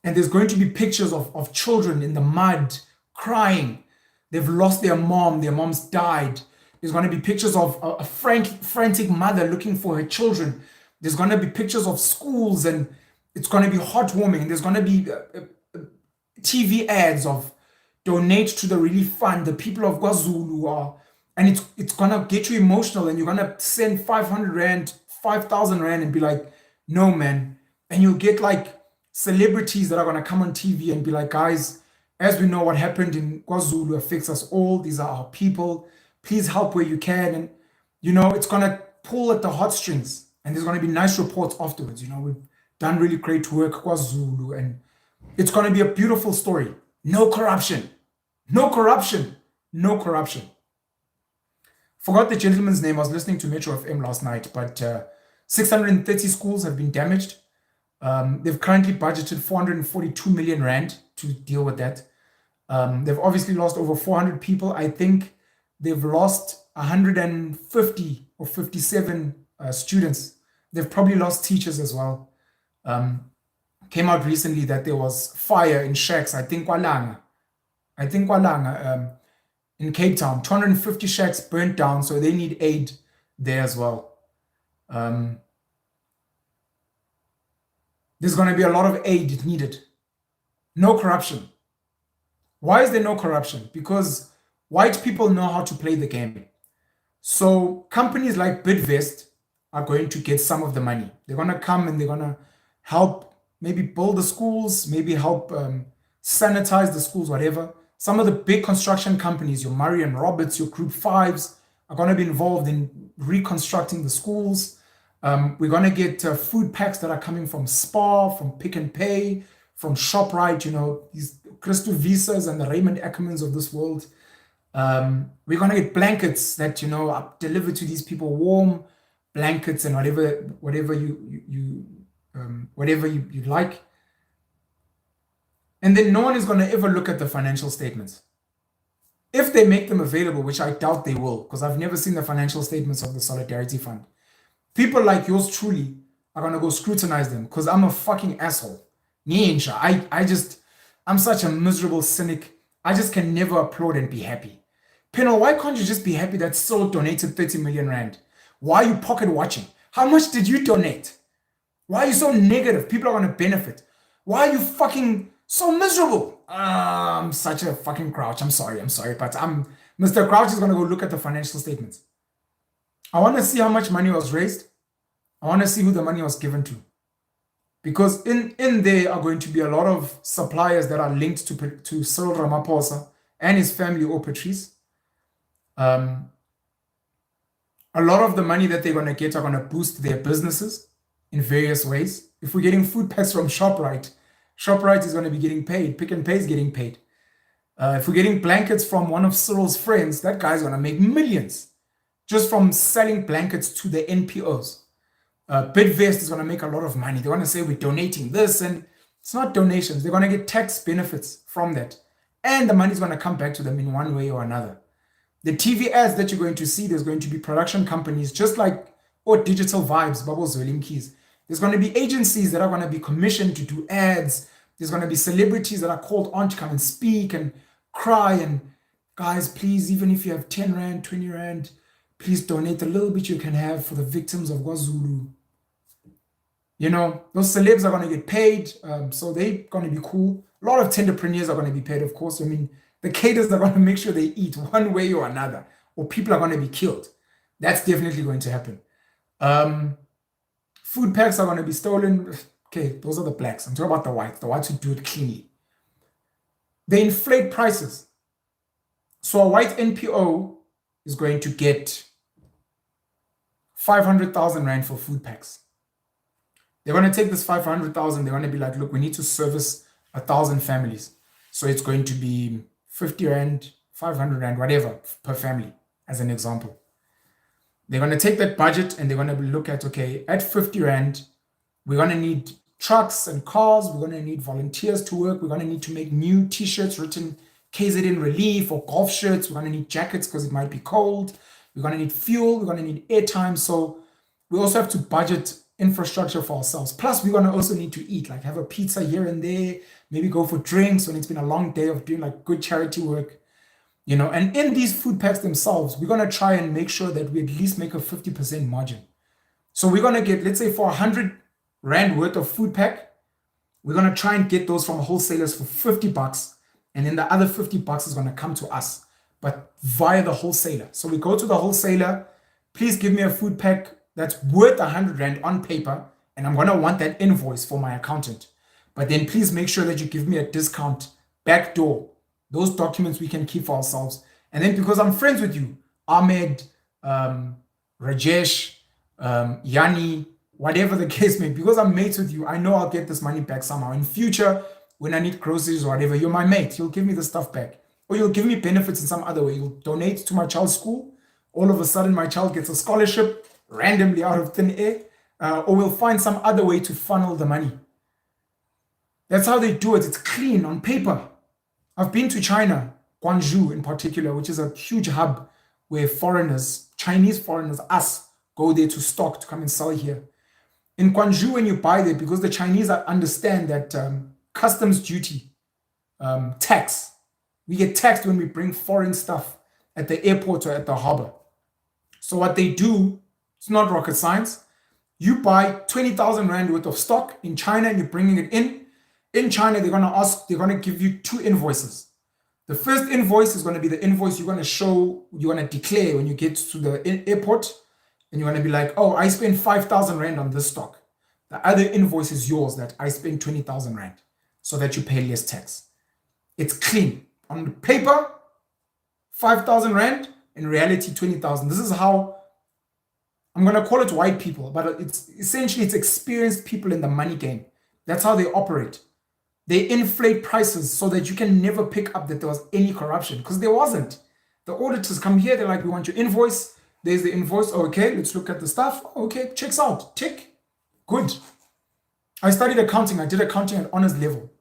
And there's going to be pictures of children in the mud crying. They've lost their mom. Their mom's died. There's going to be pictures of a frantic mother looking for her children. There's going to be pictures of schools, and it's going to be heartwarming. There's going to be TV ads of donate to the relief fund. The people of KwaZulu are, and it's going to get you emotional, and you're going to send 500 Rand, 5,000 Rand and be like, no, man. And you'll get like celebrities that are going to come on TV and be like, guys, as we know what happened in KwaZulu affects us all. These are our people. Please help where you can. And, it's going to pull at the heartstrings. And there's going to be nice reports afterwards. We've done really great work, KwaZulu. And it's going to be a beautiful story. No corruption. No corruption. No corruption. Forgot the gentleman's name. I was listening to Metro FM last night. But 630 schools have been damaged. They've currently budgeted 442 million Rand to deal with that. They've obviously lost over 400 people. I think they've lost 150 or 57 students. They've probably lost teachers as well. Came out recently that there was fire in shacks, I think KwaLanga, in Cape Town. 250 shacks burnt down, so they need aid there as well. There's going to be a lot of aid needed. No corruption. Why is there no corruption? Because white people know how to play the game. So companies like Bidvest are going to get some of the money. They're going to come and they're going to help maybe build the schools, maybe help sanitize the schools, whatever. Some of the big construction companies, your Murray and Roberts, your Group 5s, are going to be involved in reconstructing the schools. We're going to get food packs that are coming from Spar, from Pick n Pay, from ShopRite, these Christo Visas and the Raymond Ackermans of this world. We're going to get blankets that, are delivered to these people, warm blankets and whatever you like. And then no one is going to ever look at the financial statements. If they make them available, which I doubt they will, because I've never seen the financial statements of the Solidarity Fund. People like yours truly are going to go scrutinize them because I'm a fucking asshole. I'm such a miserable cynic. I just can never applaud and be happy. Penal, why can't you just be happy that Cyril donated 30 million Rand? Why are you pocket watching? How much did you donate? Why are you so negative? People are going to benefit. Why are you fucking so miserable? I'm such a fucking grouch. I'm sorry. But Mr. Crouch is going to go look at the financial statements. I want to see how much money was raised. I want to see who the money was given to. Because in there are going to be a lot of suppliers that are linked to Cyril Ramaphosa and his family or Patrice. A lot of the money that they're going to get are going to boost their businesses in various ways. If we're getting food packs from ShopRite, ShopRite is going to be getting paid. Pick n Pay is getting paid. If we're getting blankets from one of Cyril's friends, that guy's going to make millions just from selling blankets to the NPOs. Bidvest is going to make a lot of money. They want to say we're donating this, and it's not donations. They're going to get tax benefits from that. And the money's going to come back to them in one way or another. The TV ads that you're going to see, there's going to be production companies, just like or Digital Vibes, Bubbles Willing Keys. There's going to be agencies that are going to be commissioned to do ads. There's going to be celebrities that are called on to come and speak and cry. And guys, please, even if you have 10 Rand, 20 Rand, please donate a little bit you can have for the victims of KwaZulu. You know, those celebs are going to get paid. So they're going to be cool. A lot of tenderpreneurs are going to be paid, of course. I mean, the cadres are going to make sure they eat one way or another, or people are going to be killed. That's definitely going to happen. Food packs are going to be stolen. Okay, those are the blacks. I'm talking about the whites. The whites who do it cleanly. They inflate prices. So a white NPO is going to get 500,000 Rand for food packs. They're going to take this 500,000. They're going to be like, look, we need to service 1,000 families. So it's going to be 50 Rand, 500 Rand, whatever per family, as an example. They're going to take that budget and they're going to look at, okay, at 50 Rand, we're going to need trucks and cars. We're going to need volunteers to work. We're going to need to make new t-shirts written KZN Relief or golf shirts. We're going to need jackets because it might be cold. We're going to need fuel. We're going to need airtime. So we also have to budget infrastructure for ourselves. Plus, we're going to also need to eat, like have a pizza here and there, maybe go for drinks when it's been a long day of doing like good charity work. You know, and in these food packs themselves, we're going to try and make sure that we at least make a 50% margin. So we're going to get, let's say for 100 Rand worth of food pack, we're going to try and get those from wholesalers for 50 bucks. And then the other 50 bucks is going to come to us, but via the wholesaler. So we go to the wholesaler, please give me a food pack that's worth 100 Rand on paper. And I'm going to want that invoice for my accountant. But then please make sure that you give me a discount backdoor. Those documents we can keep for ourselves. And then because I'm friends with you, Ahmed, Rajesh, Yanni, whatever the case may be, because I'm mates with you, I know I'll get this money back somehow. In future, when I need groceries or whatever, you're my mate. You'll give me the stuff back. Or you'll give me benefits in some other way. You'll donate to my child's school. All of a sudden, my child gets a scholarship randomly out of thin air. Or we'll find some other way to funnel the money. That's how they do it. It's clean on paper. I've been to China, Guangzhou in particular, which is a huge hub where foreigners, Chinese foreigners, us, go there to stock, to come and sell here. In Guangzhou, when you buy there, because the Chinese understand that customs duty, tax, we get taxed when we bring foreign stuff at the airport or at the harbor. So what they do, it's not rocket science. You buy 20,000 Rand worth of stock in China and you're bringing it in. In China, they're going to give you two invoices. The first invoice is going to be the invoice you're going to show, you're going to declare when you get to the airport, and you're going to be like, oh, I spent 5,000 Rand on this stock. The other invoice is yours that I spent 20,000 Rand so that you pay less tax. It's clean. On paper, 5,000 Rand, in reality, 20,000. This is how, I'm going to call it white people, but it's essentially it's experienced people in the money game. That's how they operate. They inflate prices so that you can never pick up that there was any corruption, because there wasn't. The auditors come here, they're like, we want your invoice. There's the invoice. Okay, let's look at the stuff. Okay, checks out. Tick. Good. I studied accounting. I did accounting at honors level.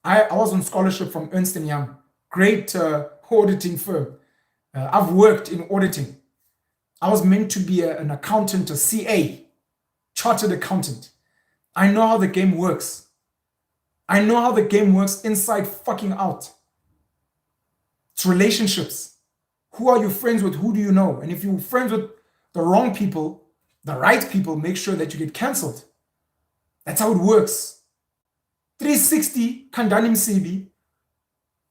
I was on scholarship from Ernst & Young. Great auditing firm. I've worked in auditing. I was meant to be an accountant, a CA, chartered accountant. I know how the game works. I know how the game works inside fucking out. It's relationships. Who are you friends with? Who do you know? And if you're friends with the wrong people, the right people, make sure that you get cancelled. That's how it works. 360 Kandani Msibi,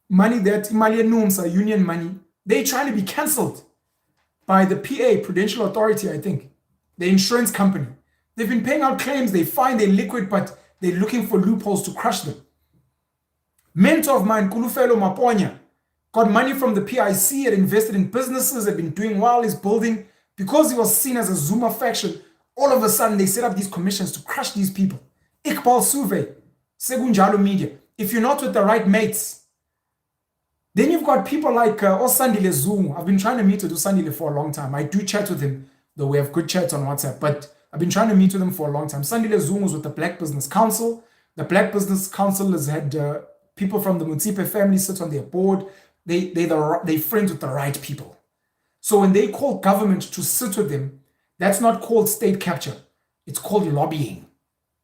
money that Imali Numsa, union money, they're trying to be cancelled by the PA, Prudential Authority, I think, the insurance company. They've been paying out claims, they find they're liquid, but they're looking for loopholes to crush them. Mentor of mine, Kulufelo Maponya, got money from the PIC, had invested in businesses, had been doing well, he's building. Because he was seen as a Zuma faction, all of a sudden they set up these commissions to crush these people. Iqbal Suve, Segunjalo Media. If you're not with the right mates, then you've got people like Osandile Zungu. I've been trying to meet with Osandile for a long time. I do chat with him, though we have good chats on WhatsApp, but I've been trying to meet with him for a long time. Sandile Zungu was with the Black Business Council. The Black Business Council has had people from the Mutsipe family sit on their board. They friends with the right people. So when they call government to sit with them, That's not called state capture. It's called lobbying.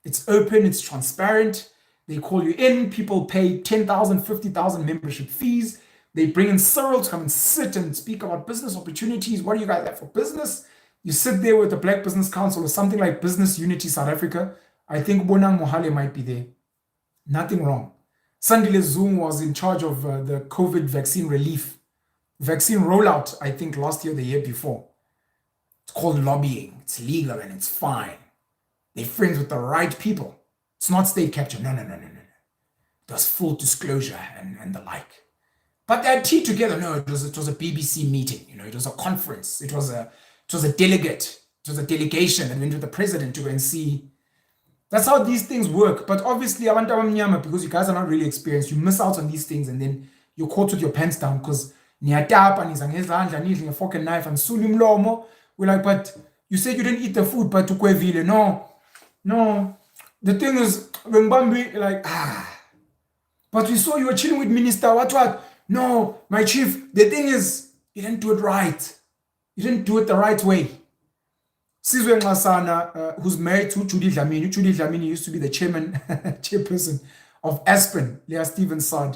It's open, it's transparent. They call you in, people pay 10,000, 50,000 membership fees. They bring in Cyril to come and sit and speak about business opportunities. What do you guys have for business? You sit there with the Black Business Council or something like Business Unity South Africa. I think Bonang Mohale might be there. Nothing wrong. Sandile Zoom was in charge of the COVID vaccine relief, vaccine rollout, I think last year, the year before. It's called lobbying. It's legal and it's fine. They're friends with the right people. It's not state capture. No. It was full disclosure and the like. But they had tea together. No, it was a BBC meeting. It was a conference. It was a delegate. It was a delegation that went with the president to go and see. That's how these things work. But obviously, abantu abamnyama, because you guys are not really experienced, you miss out on these things and then you're caught with your pants down because niyatapa, niza ngezandla, nidla nge-fork and knife, and suli mlomo. We're like, but you said you didn't eat the food, but ukwevile. No. The thing is, like, but we saw you were chilling with minister, what? No, my chief, the thing is, you didn't do it right. You didn't do it the right way. Sizwe Ngasana, who's married to Judy Dlamini. Judy Dlamini used to be the chairperson of Aspen, Leah Stevens' son.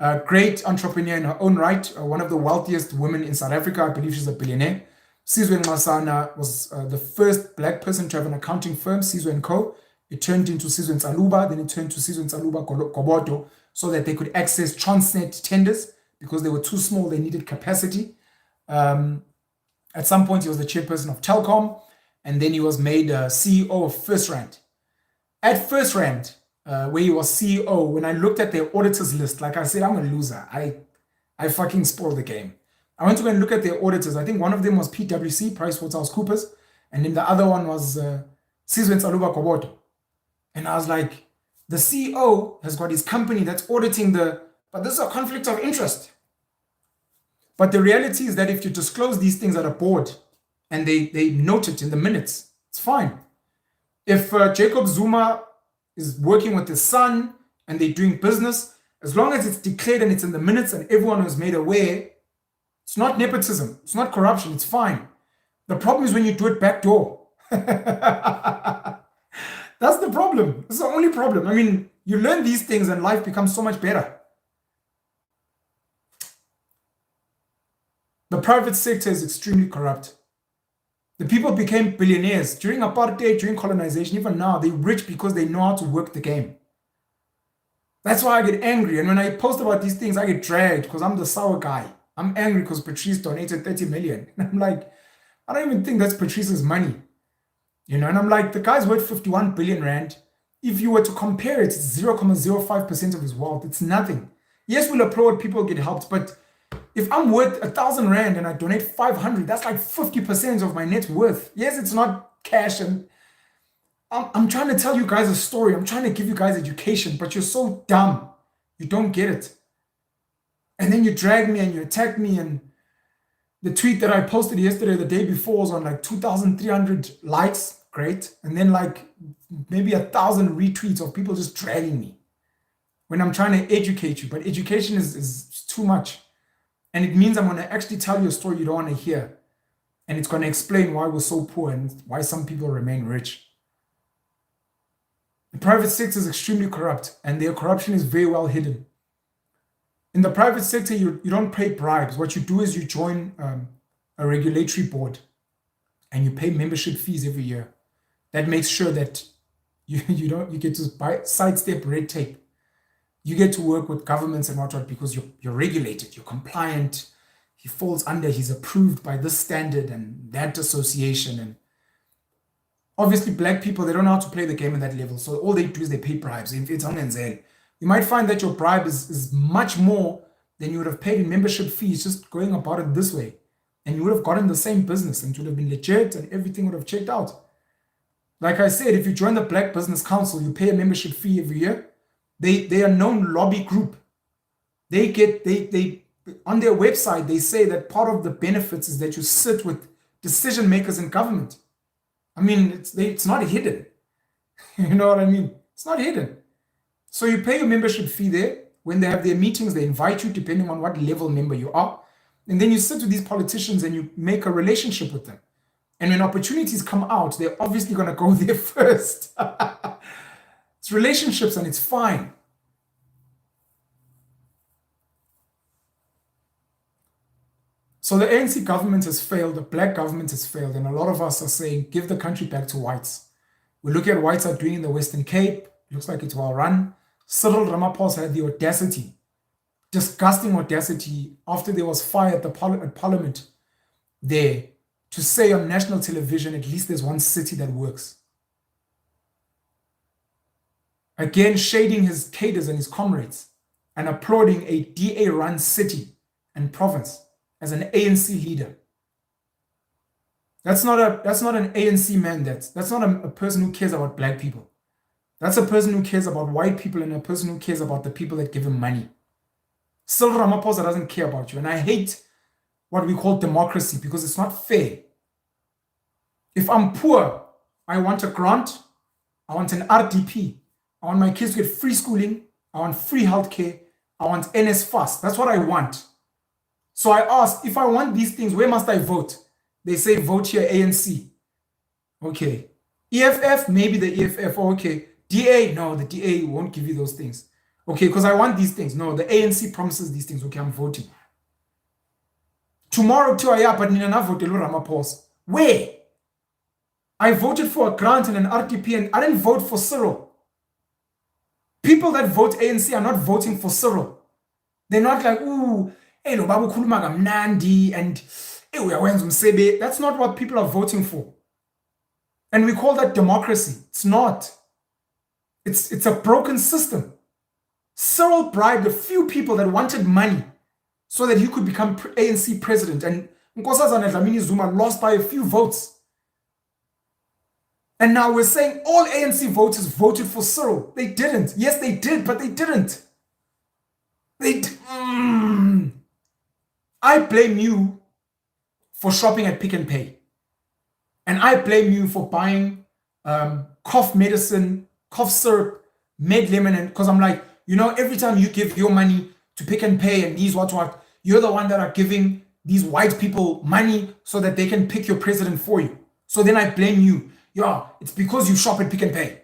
A great entrepreneur in her own right, one of the wealthiest women in South Africa. I believe she's a billionaire. Sizwe Ngasana was the first black person to have an accounting firm, Sizwe & Co. It turned into Sizwe Nsaluba, then it turned to Sizwe Nsaluba Koboto, so that they could access Transnet tenders because they were too small, they needed capacity. At some point, he was the chairperson of Telkom, and then he was made CEO of FirstRand. At FirstRand, where he was CEO, when I looked at their auditors list, like I said, I'm a loser. I fucking spoiled the game. I went to go and look at their auditors. I think one of them was PwC, PricewaterhouseCoopers, and then the other one was Sizwe Nsaluba Koboto. And I was like, the CEO has got his company that's auditing but this is a conflict of interest. But the reality is that if you disclose these things at a board and they note it in the minutes, it's fine. If Jacob Zuma is working with his son and they're doing business, as long as it's declared and it's in the minutes and everyone is made aware, it's not nepotism, it's not corruption, it's fine. The problem is when you do it backdoor. That's the problem. It's the only problem. I mean, you learn these things and life becomes so much better. The private sector is extremely corrupt. The people became billionaires during apartheid, during colonization. Even now, they're rich because they know how to work the game. That's why I get angry. And when I post about these things, I get dragged because I'm the sour guy. I'm angry because Patrice donated 30 million. And I'm like, I don't even think that's Patrice's money. And I'm like, the guy's worth 51 billion rand. If you were to compare it, it's 0.05% of his wealth. It's nothing. Yes, we'll applaud, people get helped, but if I'm worth 1,000 rand and I donate 500, that's like 50% of my net worth. Yes, it's not cash, and I'm trying to tell you guys a story. I'm trying to give you guys education, but you're so dumb. You don't get it. And then you drag me and you attack me, and the tweet that I posted yesterday, the day before, was on like 2,300 likes. Great. And then like maybe 1,000 retweets of people just dragging me when I'm trying to educate you. But education is too much. And it means I'm going to actually tell you a story you don't want to hear. And it's going to explain why we're so poor and why some people remain rich. The private sector is extremely corrupt, and their corruption is very well hidden. In the private sector, you don't pay bribes. What you do is you join a regulatory board and you pay membership fees every year. That makes sure that you get to sidestep red tape. You get to work with governments and whatnot because you're regulated, you're compliant. He falls under, he's approved by this standard and that association. And obviously, black people, they don't know how to play the game at that level. So all they do is they pay bribes. If it's you might find that your bribe is much more than you would have paid in membership fees just going about it this way. And you would have gotten the same business and it would have been legit and everything would have checked out. Like I said, if you join the Black Business Council, you pay a membership fee every year. They are a known lobby group. They on their website, they say that part of the benefits is that you sit with decision makers in government. I mean, it's not hidden. You know what I mean? It's not hidden. So you pay your membership fee there. When they have their meetings, they invite you depending on what level member you are. And then you sit with these politicians and you make a relationship with them. And when opportunities come out, they're obviously going to go there first. It's relationships and it's fine. So the ANC government has failed, the black government has failed, and a lot of us are saying, give the country back to whites. We look at what whites are doing in the Western Cape, looks like it's well run. Cyril Ramaphosa had the audacity, disgusting audacity, after there was fire at Parliament there, to say on national television, at least there's one city that works. Again, shading his cadres and his comrades and applauding a DA-run city and province as an ANC leader. That's not an ANC mandate. That's not a person who cares about black people. That's a person who cares about white people and a person who cares about the people that give him money. Cyril Ramaphosa doesn't care about you. And I hate what we call democracy because it's not fair. If I'm poor, I want a grant, I want an RDP, I want my kids to get free schooling, I want free healthcare, I want NSFAS. That's what I want. So I ask, if I want these things, where must I vote? They say vote here, ANC. Okay. EFF, maybe the EFF, okay. DA, no, the DA won't give you those things. Okay, because I want these things. No, the ANC promises these things. Okay, I'm voting. Tomorrow, too, but Nina na vote Ramaphosa. Where? I voted for a grant and an RDP and I didn't vote for Cyril. People that vote ANC are not voting for Cyril. They're not like, ooh, hey, no, babu khuluma kamnandi and that's not what people are voting for. And we call that democracy. It's not. It's a broken system. Cyril bribed a few people that wanted money so that he could become ANC president. And Nkosazana Dlamini Zuma lost by a few votes. And now we're saying all ANC voters voted for Cyril. They didn't. Yes, they did, but they didn't. I blame you for shopping at Pick n Pay. And I blame you for buying cough medicine, cough syrup, med lemon, and because I'm like, you know, every time you give your money to Pick n Pay and these what, you're the one that are giving these white people money so that they can pick your president for you. So then I blame you. Yeah, it's because you shop at Pick n Pay.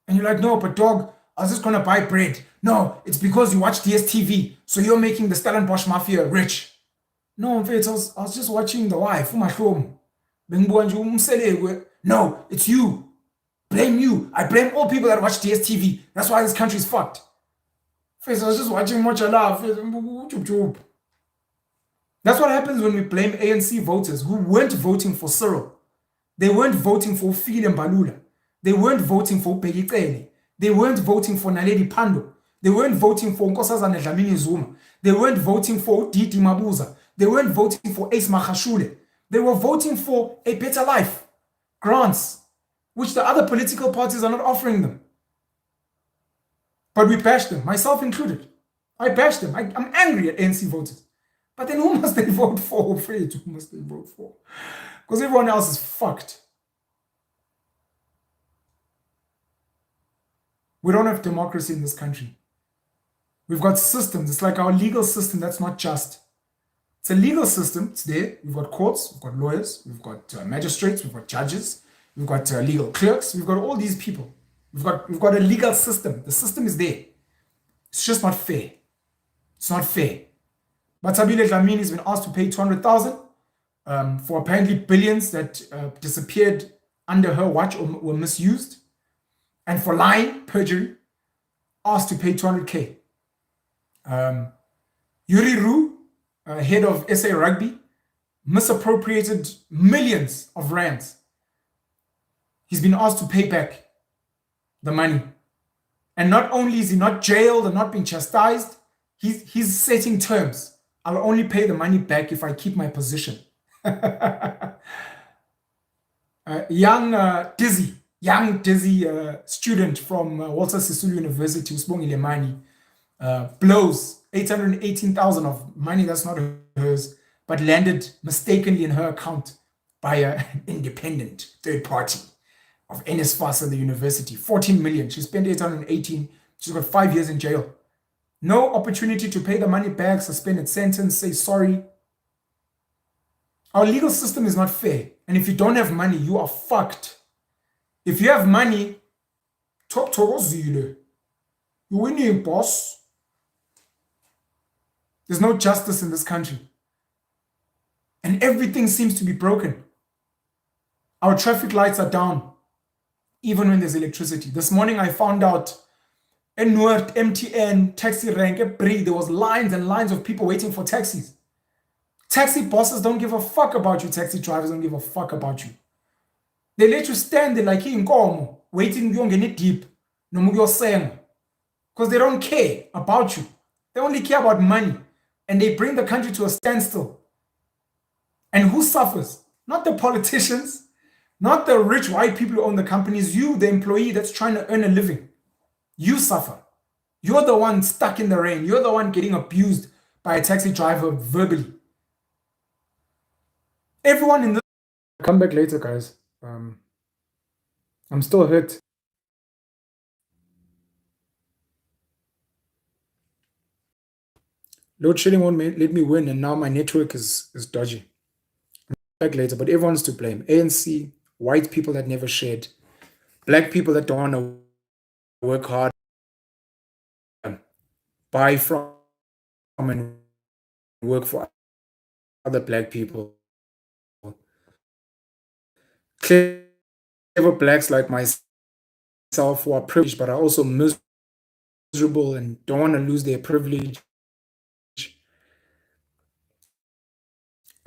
And you're like, no, but dog, I was just gonna buy bread. No, it's because you watch DSTV, so you're making the Stellenbosch Mafia rich. No, in fact, I was just watching The Wife. No, it's you. Blame you. I blame all people that watch DSTV. That's why this country's fucked. Face, I was just watching Mochala. That's what happens when we blame ANC voters who weren't voting for Cyril. They weren't voting for Phil Mbalula. They weren't voting for Bheki Cele. They weren't voting for Naledi Pandor. They weren't voting for Nkosazana Dlamini Zuma. They weren't voting for Didi Mabuza. They weren't voting for Ace Magashule. They were voting for a better life, grants, which the other political parties are not offering them. But we bashed them, myself included. I bashed them. I'm angry at ANC voters. But then who must they vote for? Afraid who must they vote for? Because everyone else is fucked. We don't have democracy in this country. We've got systems. It's like our legal system that's not just. It's a legal system. It's there. We've got courts. We've got lawyers. We've got magistrates. We've got judges. We've got legal clerks. We've got all these people. We've got a legal system. The system is there. It's just not fair. It's not fair. But Sabile Dlamini has been asked to pay 200,000 for apparently billions that disappeared under her watch or were misused. And for lying, perjury, asked to pay 200K. Yuri Roo, head of SA Rugby, misappropriated millions of rands. He's been asked to pay back the money. And not only is he not jailed and not being chastised, he's setting terms. I'll only pay the money back if I keep my position. Young Dizzy student from Walter Sisulu University, Usbongile Mani, blows 818,000 of money that's not hers, but landed mistakenly in her account by an independent third party of NSFAS and the university. 14 million. She spent 818. She's got 5 years in jail. No opportunity to pay the money back, suspended sentence, say sorry. Our legal system is not fair. And if you don't have money, you are fucked. If you have money, top zile. You're winning, boss. There's no justice in this country. And everything seems to be broken. Our traffic lights are down, even when there's electricity. This morning I found out in Noord, MTN, taxi rank, there was lines and lines of people waiting for taxis. Taxi bosses don't give a fuck about you. Taxi drivers don't give a fuck about you. They let you stand there like inkomo, waiting you get deep, no because they don't care about you. They only care about money, and they bring the country to a standstill. And who suffers? Not the politicians, not the rich white people who own the companies. You, the employee that's trying to earn a living, you suffer. You're the one stuck in the rain. You're the one getting abused by a taxi driver verbally. Everyone in the come back later, guys. I'm still hurt. Load shedding won't let me win, and now my network is dodgy. Back later, but everyone's to blame. ANC, white people that never shared, black people that don't want to work hard, buy from and work for other black people. Clever blacks like myself who are privileged but are also miserable and don't want to lose their privilege.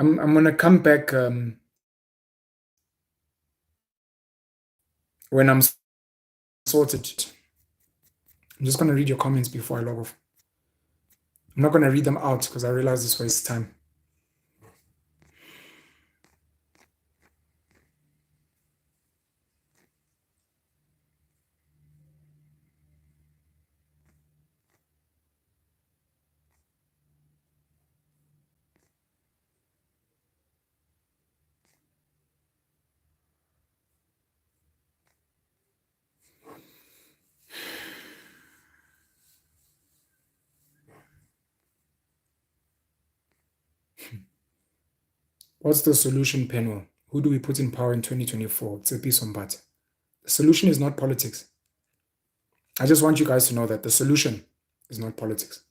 I'm gonna come back when I'm sorted. I'm just gonna read your comments before I log off. I'm not gonna read them out because I realize this wastes time. What's the solution panel? Who do we put in power in 2024? Tshepi Sombatha. The solution is not politics. I just want you guys to know that the solution is not politics.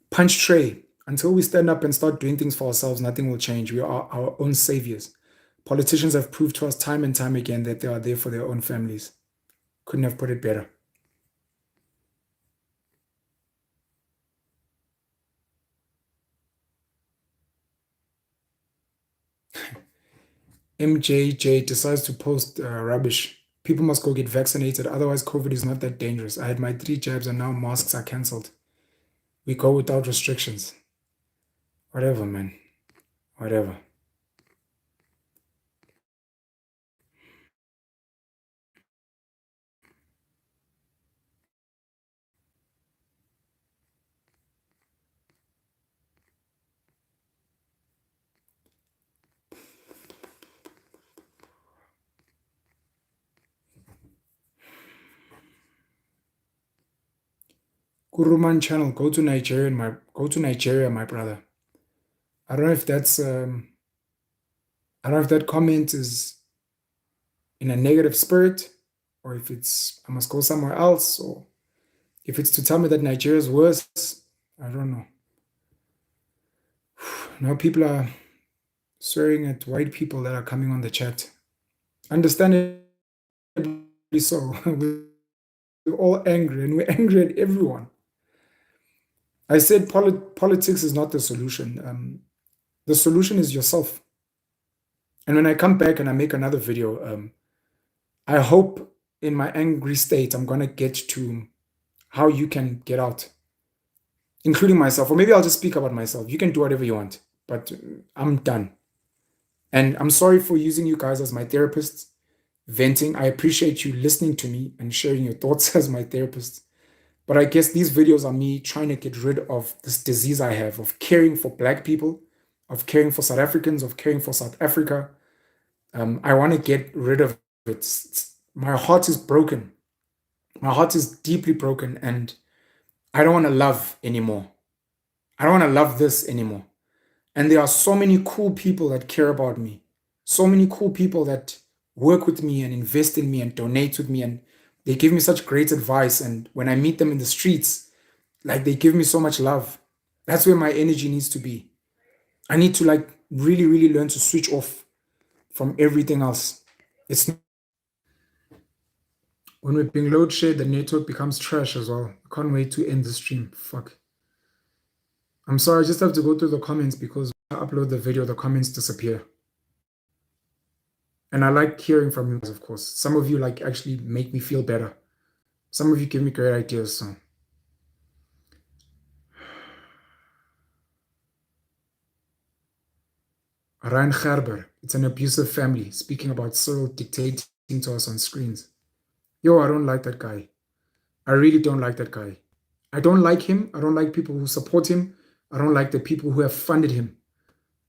Punch Trey. Until we stand up and start doing things for ourselves, nothing will change. We are our own saviors. Politicians have proved to us time and time again that they are there for their own families. Couldn't have put it better. MJJ decides to post rubbish. People must go get vaccinated. Otherwise, COVID is not that dangerous. I had my 3 jabs and now masks are cancelled. We go without restrictions. Whatever, man. Whatever. Kuruman channel, go to Nigeria, my brother. I don't know if that's I don't know if that comment is in a negative spirit, or if it's I must go somewhere else, or if it's to tell me that Nigeria is worse. I don't know. Now people are swearing at white people that are coming on the chat. Understandably so. We're all angry, and we're angry at everyone. I said politics is not the solution. The solution is yourself. And when I come back and I make another video, I hope in my angry state, I'm going to get to how you can get out, including myself. Or maybe I'll just speak about myself. You can do whatever you want, but I'm done. And I'm sorry for using you guys as my therapists, venting. I appreciate you listening to me and sharing your thoughts as my therapist. But I guess these videos are me trying to get rid of this disease I have of caring for black people, of caring for South Africans, of caring for South Africa. I want to get rid of it. My heart is broken. My heart is deeply broken, and I don't want to love anymore. I don't want to love this anymore. And there are so many cool people that care about me. So many cool people that work with me and invest in me and donate with me. And they give me such great advice. And when I meet them in the streets, like they give me so much love. That's where my energy needs to be. I need to like really, really learn to switch off from everything else. It's when we're being load shed, the network becomes trash as well. I can't wait to end the stream. Fuck. I'm sorry, I just have to go through the comments because when I upload the video, the comments disappear. And I like hearing from you guys, of course. Some of you like actually make me feel better. Some of you give me great ideas. So Ryan Gerber, it's an abusive family, speaking about Cyril dictating to us on screens. Yo, I don't like that guy. I really don't like that guy. I don't like him. I don't like people who support him. I don't like the people who have funded him.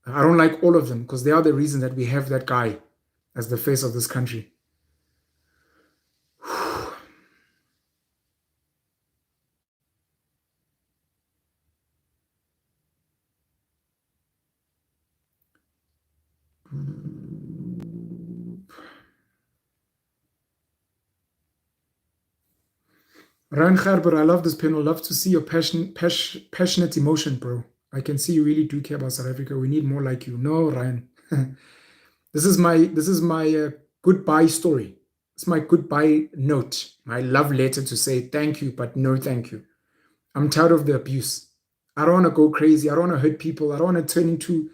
I don't like all of them because they are the reason that we have that guy as the face of this country. Ryan Gerber, I love this panel. Love to see your passionate emotion, bro. I can see you really do care about South Africa. We need more like you. No, Ryan. This is my goodbye story. It's my goodbye note, my love letter to say thank you, but no thank you. I'm tired of the abuse. I don't want to go crazy. I don't want to hurt people. I don't want to turn into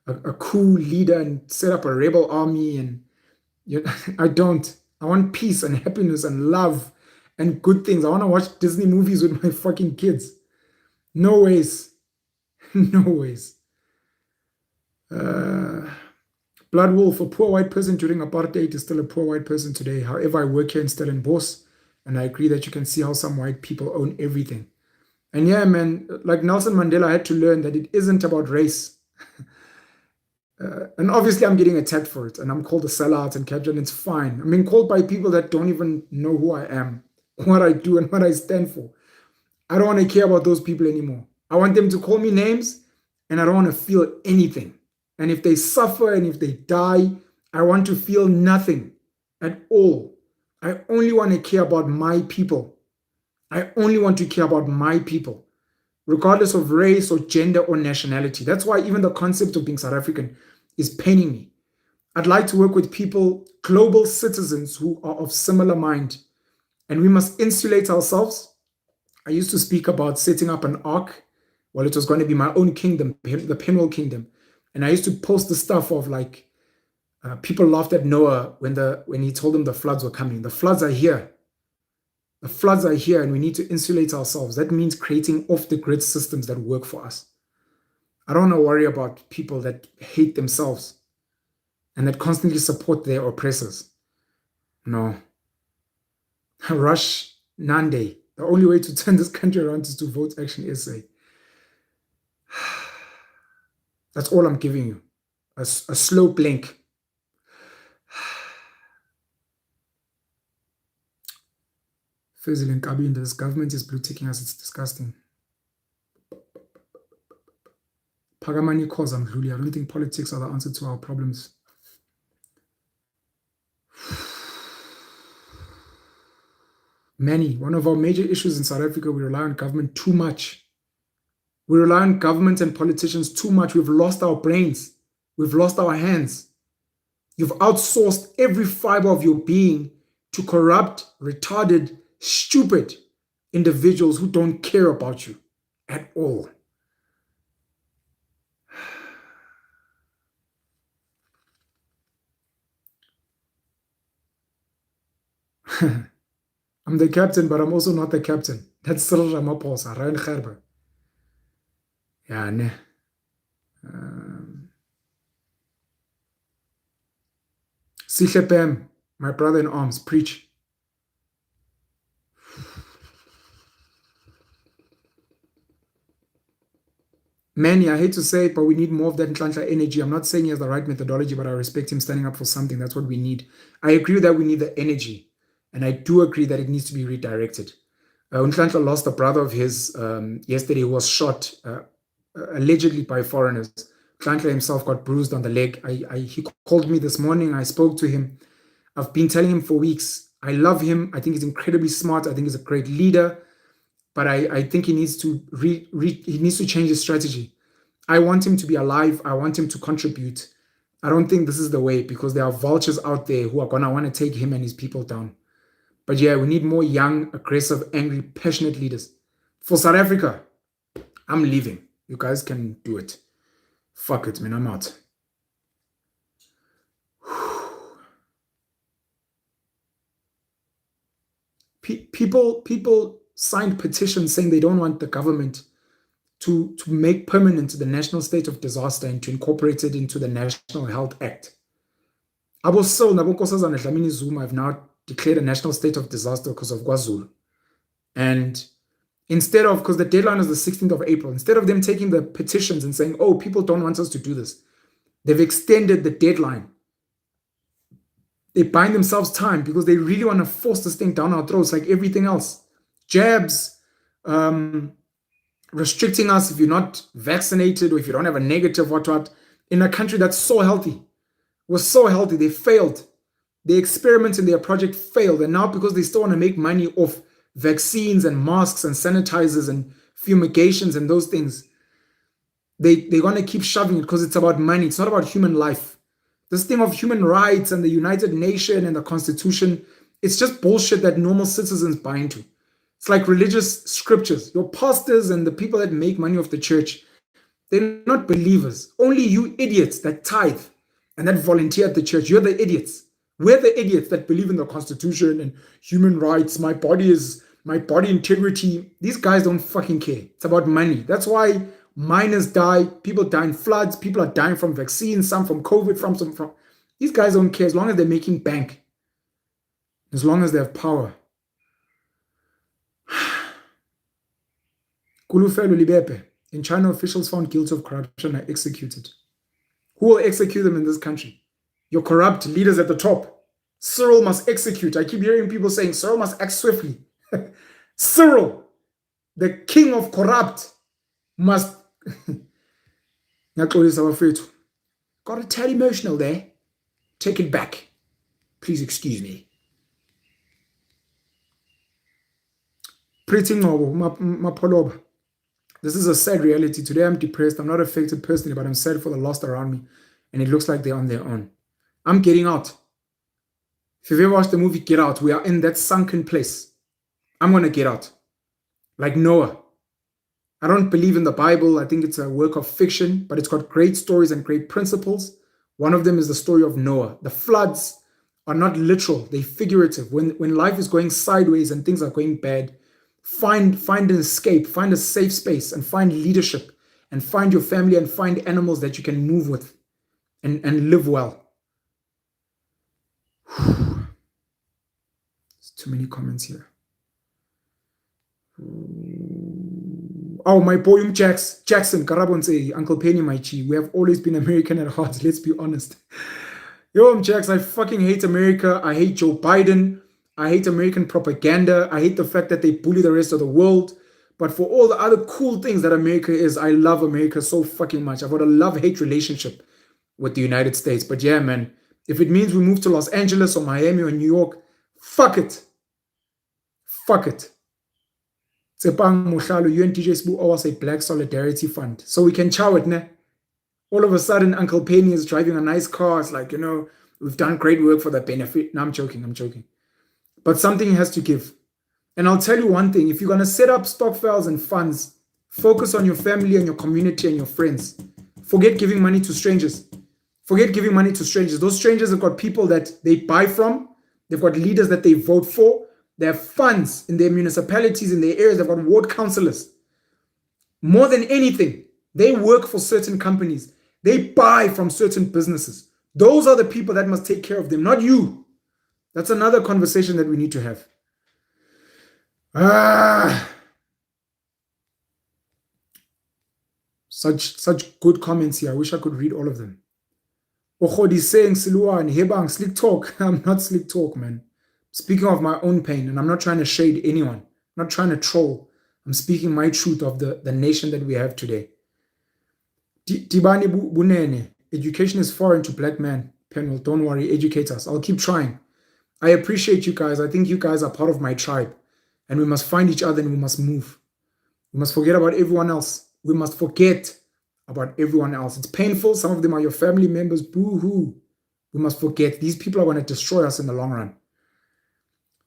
a cool leader and set up a rebel army. And I don't. I want peace and happiness and love and good things. I want to watch Disney movies with my fucking kids. No ways. No ways. Blood Wolf, a poor white person during apartheid is still a poor white person today. However, I work here in Stellenbosch, and I agree that you can see how some white people own everything. And yeah, man, like Nelson Mandela had to learn that it isn't about race. And obviously, I'm getting attacked for it, and I'm called a sellout and captured, and it's fine. I'm being called by people that don't even know who I am, what I do, and what I stand for. I don't want to care about those people anymore. I want them to call me names, and I don't want to feel anything. And if they suffer and if they die, I want to feel nothing at all. I only want to care about my people. I only want to care about my people, regardless of race or gender or nationality. That's why even the concept of being South African is paining me. I'd like to work with people, global citizens who are of similar mind, and we must insulate ourselves. I used to speak about setting up an ark. Well, it was going to be my own kingdom, the Penwell Kingdom. And I used to post the stuff of like, people laughed at Noah when he told them the floods were coming. The floods are here. The floods are here, and we need to insulate ourselves. That means creating off-the-grid systems that work for us. I don't want to worry about people that hate themselves and that constantly support their oppressors. No. Rush Nande. The only way to turn this country around is to vote Action SA. That's all I'm giving you. A slow blink. Fezil and Kabi, this government is blue ticking us. It's disgusting. Pagamani calls Mdluli. I don't think politics are the answer to our problems. Many. One of our major issues in South Africa, we rely on government too much. We rely on government and politicians too much. We've lost our brains. We've lost our hands. You've outsourced every fiber of your being to corrupt, retarded, stupid individuals who don't care about you at all. I'm the captain, but I'm also not the captain. That's Cyril Ramaphosa, Ryan Gerber. Yeah, ne. Sihle Pam, my brother in arms, preach. Manny, I hate to say it, but we need more of that Nhlanhla energy. I'm not saying he has the right methodology, but I respect him standing up for something. That's what we need. I agree that we need the energy, and I do agree that it needs to be redirected. Nhlanhla lost a brother of his yesterday who was shot allegedly by foreigners. Klantler himself got bruised on the leg. He called me this morning. I spoke to him. I've been telling him for weeks. I love him. I think he's incredibly smart. I think he's a great leader. But I think he needs to he needs to change his strategy. I want him to be alive. I want him to contribute. I don't think this is the way, because there are vultures out there who are gonna want to take him and his people down. But yeah, we need more young, aggressive, angry, passionate leaders. For South Africa, I'm leaving. You guys can do it. Fuck it, man. I'm out. People signed petitions saying they don't want the government to make permanent the national state of disaster and to incorporate it into the National Health Act. Abosil Nabokosazana Dlamini Zuma have now declared a national state of disaster because of KwaZulu. And instead of, because the deadline is the 16th of April, instead of them taking the petitions and saying, oh, people don't want us to do this, they've extended the deadline. They bind themselves time because they really want to force this thing down our throats like everything else. Jabs, restricting us if you're not vaccinated or if you don't have a negative what, in a country that's so healthy, was so healthy, they failed. The experiment in their project failed. And now because they still want to make money off vaccines and masks and sanitizers and fumigations and those things, they're going to keep shoving it because it's about money. It's not about human life. This thing of human rights and the United Nations and the Constitution, it's just bullshit that normal citizens buy into. It's like religious scriptures. Your pastors and the people that make money off the church, they're not believers. Only you idiots that tithe and that volunteer at the church, you're the idiots. We're the idiots that believe in the Constitution and human rights. My body integrity. These guys don't fucking care. It's about money. That's why miners die. People die in floods. People are dying from vaccines, some from COVID, from. These guys don't care as long as they're making bank. As long as they have power. Kulufelo Libepe. In China, officials found guilty of corruption are executed. Who will execute them in this country? Your corrupt leaders at the top. Cyril must execute. I keep hearing people saying Cyril must act swiftly. Cyril, the king of corrupt, must. Got a tad emotional there. Take it back. Please excuse me. Pretty Mapoloba. This is a sad reality. Today I'm depressed. I'm not affected personally, but I'm sad for the lost around me. And it looks like they're on their own. I'm getting out. If you've ever watched the movie Get Out, we are in that sunken place. I'm going to get out. Like Noah. I don't believe in the Bible. I think it's a work of fiction, but it's got great stories and great principles. One of them is the story of Noah. The floods are not literal. They're figurative. When life is going sideways and things are going bad, find an escape, find a safe space, and find leadership, and find your family and find animals that you can move with and live well. There's too many comments here. Oh, my boy Jackson, Karabonse, Uncle Penny, my chi. We have always been American at heart, let's be honest. Yo, Jax, I fucking hate America. I hate Joe Biden. I hate American propaganda. I hate the fact that they bully the rest of the world. But for all the other cool things that America is, I love America so fucking much. I've got a love-hate relationship with the United States. But yeah, man, if it means we move to Los Angeles or Miami or New York, fuck it. Fuck it. Tsepang Mohlalo, you and DJ Sbu owe us a Black Solidarity Fund. So we can chow it, ne? All of a sudden, Uncle Penny is driving a nice car. It's like, we've done great work for the benefit. No, I'm joking. But something has to give. And I'll tell you one thing. If you're going to set up stokvels and funds, focus on your family and your community and your friends. Forget giving money to strangers. Those strangers have got people that they buy from. They've got leaders that they vote for. They have funds in their municipalities, in their areas. They've got ward councillors. More than anything, they work for certain companies. They buy from certain businesses. Those are the people that must take care of them, not you. That's another conversation that we need to have. Such good comments here. I wish I could read all of them. Ochodi saying, Siluan, Hebang, slick talk. I'm not slick talk, man. Speaking of my own pain, and I'm not trying to shade anyone. I'm not trying to troll. I'm speaking my truth of the nation that we have today. Tibani Bunene, education is foreign to black men. Penwell, don't worry, educate us. I'll keep trying. I appreciate you guys. I think you guys are part of my tribe. And we must find each other and we must move. We must forget about everyone else. We must forget about everyone else. It's painful. Some of them are your family members. Boo-hoo. We must forget. These people are going to destroy us in the long run.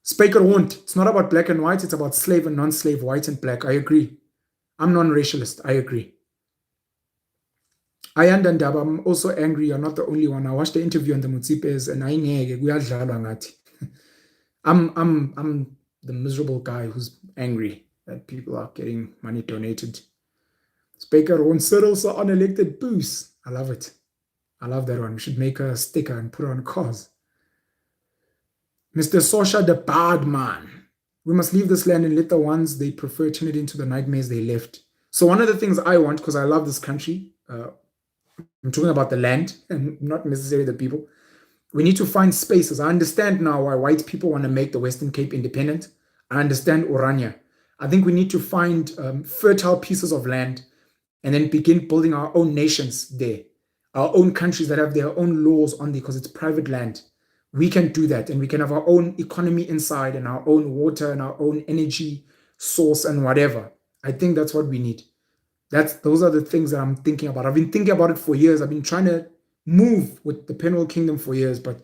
Speaker won't. It's not about black and white. It's about slave and non-slave, white and black. I agree. I'm non-racialist. I agree. I and I'm also angry. You're not the only one. I watched the interview on the Mutsipes and I'm the miserable guy who's angry that people are getting money donated. Speaker on Cyril's unelected boost. I love it. I love that one. We should make a sticker and put it on cars. Mr. Sosha, the bad man. We must leave this land and let the ones they prefer turn it into the nightmares they left. So one of the things I want, because I love this country, I'm talking about the land and not necessarily the people. We need to find spaces. I understand now why white people want to make the Western Cape independent. I understand Orania. I think we need to find fertile pieces of land and then begin building our own nations there, our own countries that have their own laws on there because it's private land. We can do that and we can have our own economy inside and our own water and our own energy source and whatever. I think that's what we need. Those are the things that I'm thinking about. I've been thinking about it for years. I've been trying to move with the Penwell Kingdom for years, but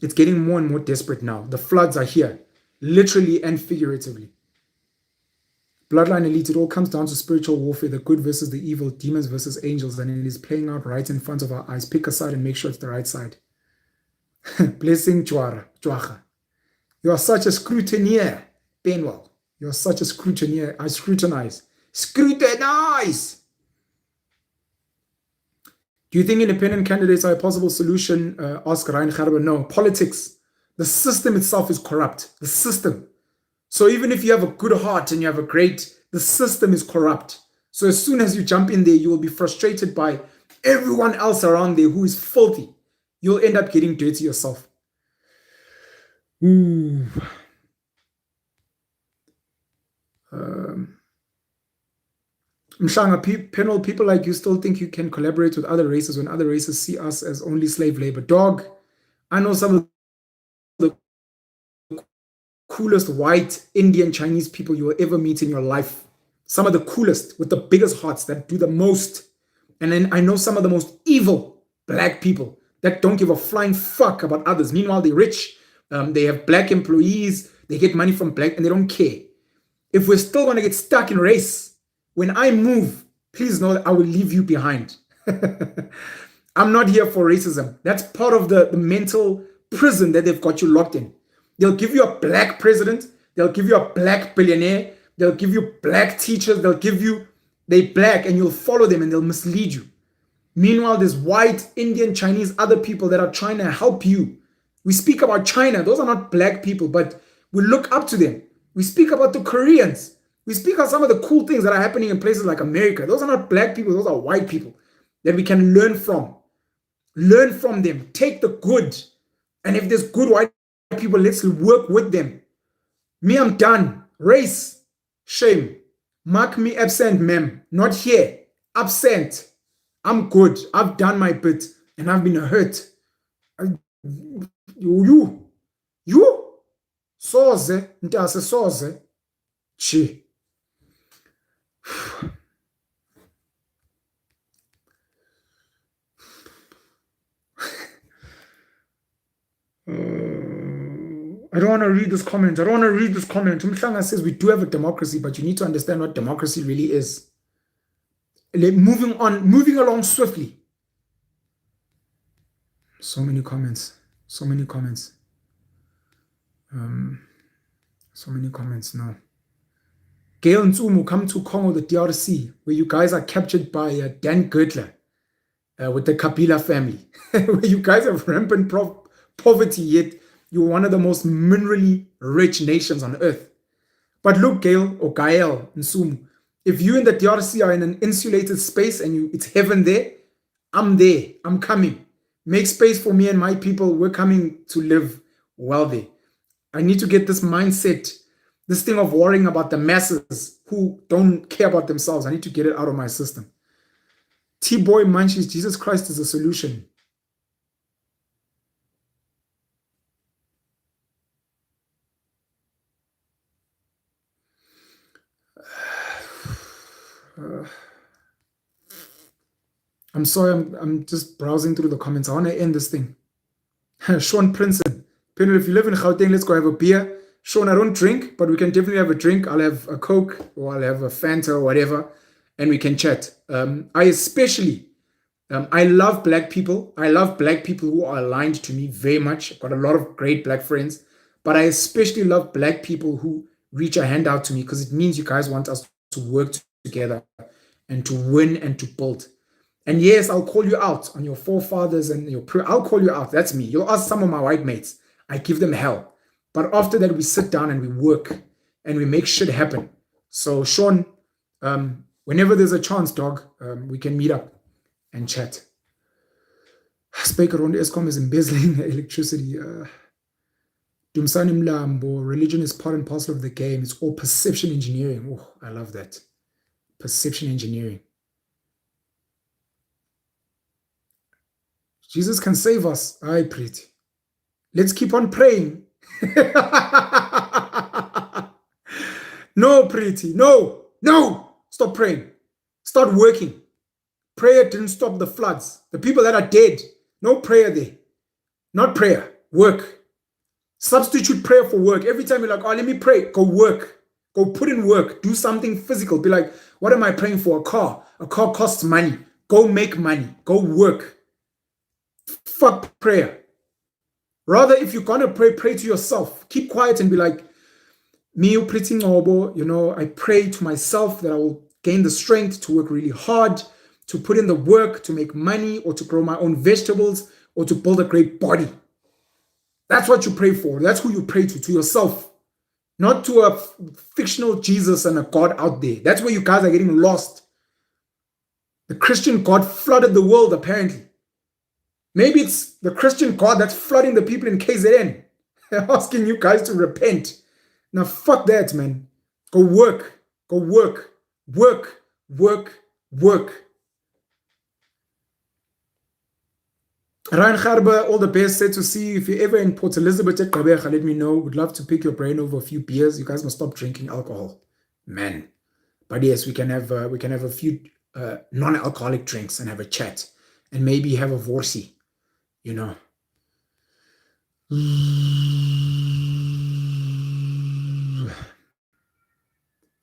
it's getting more and more desperate now. The floods are here, literally and figuratively. Bloodline elite, it all comes down to spiritual warfare, the good versus the evil, demons versus angels, and it is playing out right in front of our eyes. Pick a side and make sure it's the right side. Blessing Chwacha. You are such a scrutineer, Penwell. You are such a scrutineer. I scrutinize. Scrutinize! Do you think independent candidates are a possible solution? Ask Ryan Gerber. No. Politics. The system itself is corrupt. The system. So even if you have a good heart and you have the system is corrupt. So as soon as you jump in there, you will be frustrated by everyone else around there who is filthy. You'll end up getting dirty yourself. Ooh. Mshanga, Penwell, people like you still think you can collaborate with other races when other races see us as only slave labor. Dog, I know some of the coolest white, Indian, Chinese people you will ever meet in your life. Some of the coolest with the biggest hearts that do the most. And then I know some of the most evil black people that don't give a flying fuck about others. Meanwhile, they're rich. They have black employees. They get money from black and they don't care. If we're still going to get stuck in race, when I move, please know that I will leave you behind. I'm not here for racism. That's part of the mental prison that they've got you locked in. They'll give you a black president. They'll give you a black billionaire. They'll give you black teachers. They're black and you'll follow them and they'll mislead you. Meanwhile, there's white, Indian, Chinese, other people that are trying to help you. We speak about China. Those are not black people, but we look up to them. We speak about the Koreans. We speak about some of the cool things that are happening in places like America. Those are not black people. Those are white people that we can learn from. Learn from them. Take the good. And if there's good white people, let's work with them. Me, I'm done. Race. Shame. Mark me absent, ma'am. Not here. Absent. I'm good. I've done my bit. And I've been hurt. You. Soze. Ntase soze. Chi. I don't want to read this comment. Mhlanga says we do have a democracy, but you need to understand what democracy really is. Moving along swiftly. So many comments. So many comments now. Gail and Tsumu come to Congo, the DRC, where you guys are captured by Dan Gertler with the Kabila family, where you guys have rampant poverty, yet you're one of the most minerally rich nations on earth. But look, Gail or Gael and Tsumu, if you and the DRC are in an insulated space and it's heaven there, I'm there. I'm coming. Make space for me and my people. We're coming to live well there. I need to get this mindset, this thing of worrying about the masses who don't care about themselves. I need to get it out of my system. T-Boy Munchies, Jesus Christ is a solution. I'm sorry, I'm just browsing through the comments. I want to end this thing. Sean Princeton. Penal, if you live in Gauteng, let's go have a beer. Sean, I don't drink, but we can definitely have a drink. I'll have a Coke or I'll have a Fanta or whatever, and we can chat. I love black people. I love black people who are aligned to me very much. I've got a lot of great black friends, but I especially love black people who reach a hand out to me because it means you guys want us to work together and to win and to build. And yes, I'll call you out on your forefathers and I'll call you out. That's me. You'll ask some of my white mates. I give them hell. But after that, we sit down and we work and we make shit happen. So, Sean, whenever there's a chance, dog, we can meet up and chat. Speaker on Eskom is embezzling electricity. Dumsani Mlambo, religion is part and parcel of the game. It's all perception engineering. Oh, I love that. Perception engineering. Jesus can save us. Aye, pretty. Let's keep on praying. No, pretty. No. Stop praying. Start working. Prayer didn't stop the floods. The people that are dead, no prayer there. Not prayer. Work. Substitute prayer for work. Every time you're like, oh, let me pray. Go work. Go put in work. Do something physical. Be like, what am I praying for? A car. A car costs money. Go make money. Go work. Fuck prayer. Rather, if you're gonna pray, pray to yourself. Keep quiet and be like, me pretty noble, I pray to myself that I will gain the strength to work really hard, to put in the work, to make money, or to grow my own vegetables, or to build a great body. That's what you pray for. That's who you pray to yourself. Not to a fictional Jesus and a God out there. That's where you guys are getting lost. The Christian God flooded the world, apparently. Maybe it's the Christian God that's flooding the people in KZN. They're asking you guys to repent. Now, fuck that, man. Go work. Go work. Work. Ryan Garbe, all the best. Said to see you. If you're ever in Port Elizabeth at Gqeberha, let me know. Would love to pick your brain over a few beers. You guys must stop drinking alcohol. Man. But yes, we can have a few non-alcoholic drinks and have a chat. And maybe have a vorsie.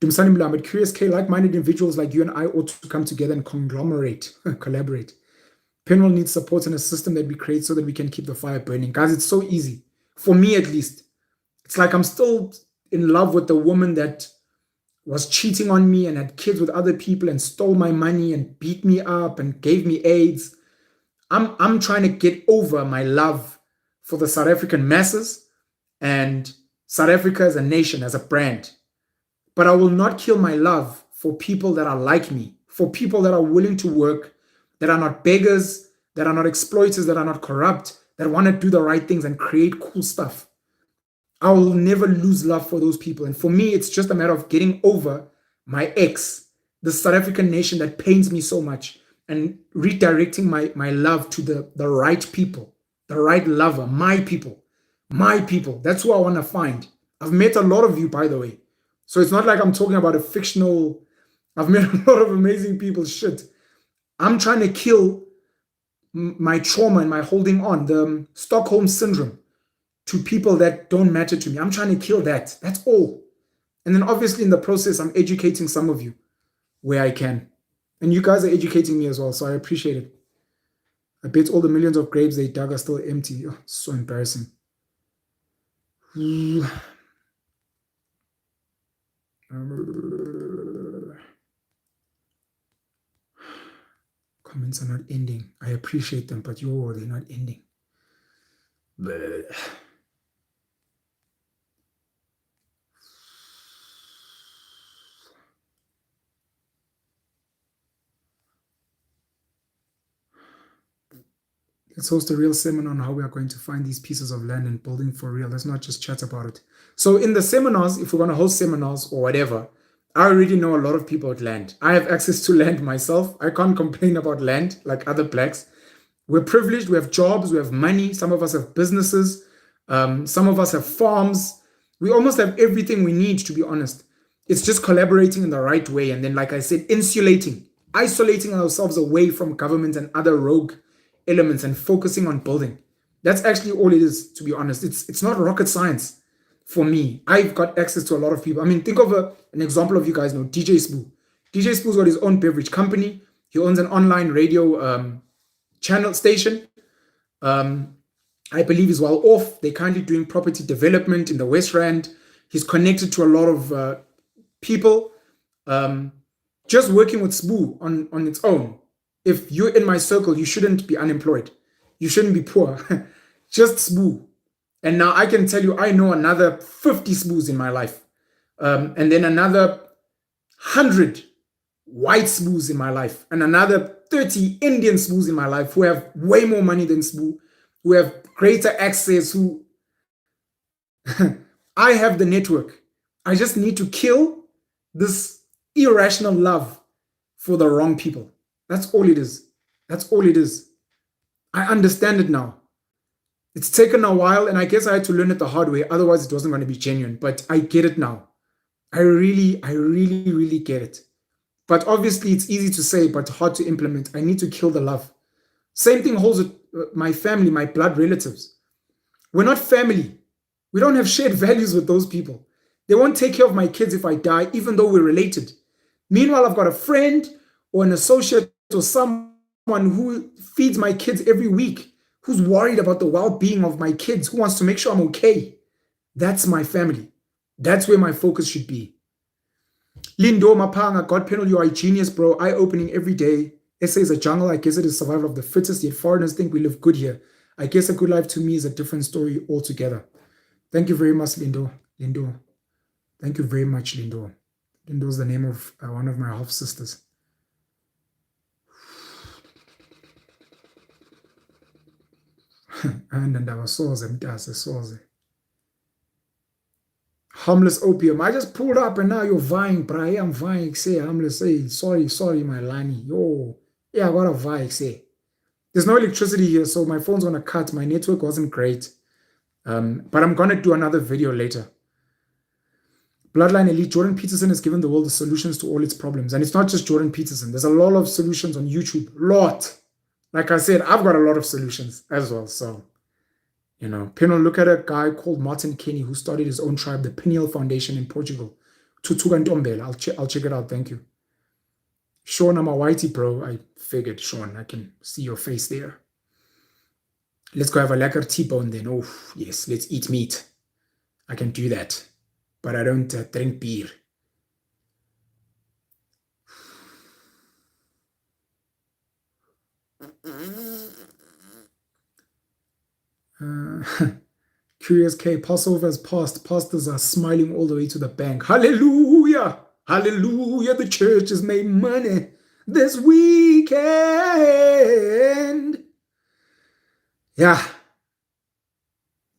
Dumsani Mlamed, curious K, like-minded individuals like you and I ought to come together and collaborate. Penwell needs support and a system that we create so that we can keep the fire burning. Guys, it's so easy. For me, at least. It's like I'm still in love with the woman that was cheating on me and had kids with other people and stole my money and beat me up and gave me AIDS. I'm trying to get over my love for the South African masses and South Africa as a nation, as a brand. But I will not kill my love for people that are like me, for people that are willing to work, that are not beggars, that are not exploiters, that are not corrupt, that want to do the right things and create cool stuff. I will never lose love for those people. And for me, it's just a matter of getting over my ex, the South African nation that pains me so much, and redirecting my love to the right people, the right lover, my people. That's who I want to find. I've met a lot of you, by the way. So it's not like I'm talking about a fictional, I've met a lot of amazing people, shit. I'm trying to kill my trauma and my holding on, the Stockholm syndrome to people that don't matter to me. I'm trying to kill that. That's all. And then obviously in the process, I'm educating some of you where I can. And you guys are educating me as well, so I appreciate it. I bet all the millions of graves they dug are still empty. Oh, so embarrassing. Comments are not ending. I appreciate them, but they're not ending. Bleh. Let's host a real seminar on how we are going to find these pieces of land and building for real. Let's not just chat about it. So in the seminars, if we're going to host seminars or whatever, I already know a lot of people at land. I have access to land myself. I can't complain about land like other blacks. We're privileged. We have jobs. We have money. Some of us have businesses. Some of us have farms. We almost have everything we need, to be honest. It's just collaborating in the right way. And then, like I said, isolating ourselves away from government and other rogue elements and focusing on building. That's actually all it is, to be honest. It's not rocket science for me. I've got access to a lot of people. I mean, think of an example of, you guys know DJ Spoo. DJ Spoo's got his own beverage company. He owns an online radio channel station. I believe he's well off. They're currently doing property development in the West Rand. He's connected to a lot of people. Just working with Spoo on its own. If you're in my circle, you shouldn't be unemployed. You shouldn't be poor. Just Spoo. And now I can tell you, I know another 50 Spoos in my life. And then another 100 white Spoos in my life. And another 30 Indian Spoos in my life who have way more money than Spoo, who have greater access, who I have the network. I just need to kill this irrational love for the wrong people. That's all it is. That's all it is. I understand it now. It's taken a while, and I guess I had to learn it the hard way. Otherwise, it wasn't going to be genuine. But I get it now. I really, really get it. But obviously, it's easy to say, but hard to implement. I need to kill the love. Same thing holds with my family, my blood relatives. We're not family. We don't have shared values with those people. They won't take care of my kids if I die, even though we're related. Meanwhile, I've got a friend or an associate or someone who feeds my kids every week, who's worried about the well-being of my kids, who wants to make sure I'm okay. That's my family. That's where my focus should be. Lindo Mapanga, God Panel, you are a genius, bro. Eye-opening every day. SA is a jungle. I guess it is survival of the fittest, yet foreigners think we live good here. I guess a good life to me is a different story altogether. Thank you very much, Lindo. Lindo. Thank you very much, Lindo. Lindo is the name of one of my half-sisters. And I was soze. Harmless opium. I just pulled up and now you're vying, bro. I'm vying. Say harmless. Say sorry, my Lani. Yo, yeah, I got a vying. Say there's no electricity here, so my phone's gonna cut. My network wasn't great, but I'm gonna do another video later. Bloodline Elite. Jordan Peterson has given the world the solutions to all its problems, and it's not just Jordan Peterson. There's a lot of solutions on YouTube. Lot. Like I said, I've got a lot of solutions as well. So, you know, Pino, look at a guy called Martin Kenny who started his own tribe, the Peniel Foundation in Portugal. Tutuga Ntombela. I'll check it out. Thank you. Sean, I'm a whitey, bro. I figured, Sean, I can see your face there. Let's go have a lekker T-bone then. Oh, yes, let's eat meat. I can do that. But I don't drink beer. Curious K, Passover has passed. Pastors are smiling all the way to the bank. Hallelujah! Hallelujah! The church has made money this weekend. Yeah.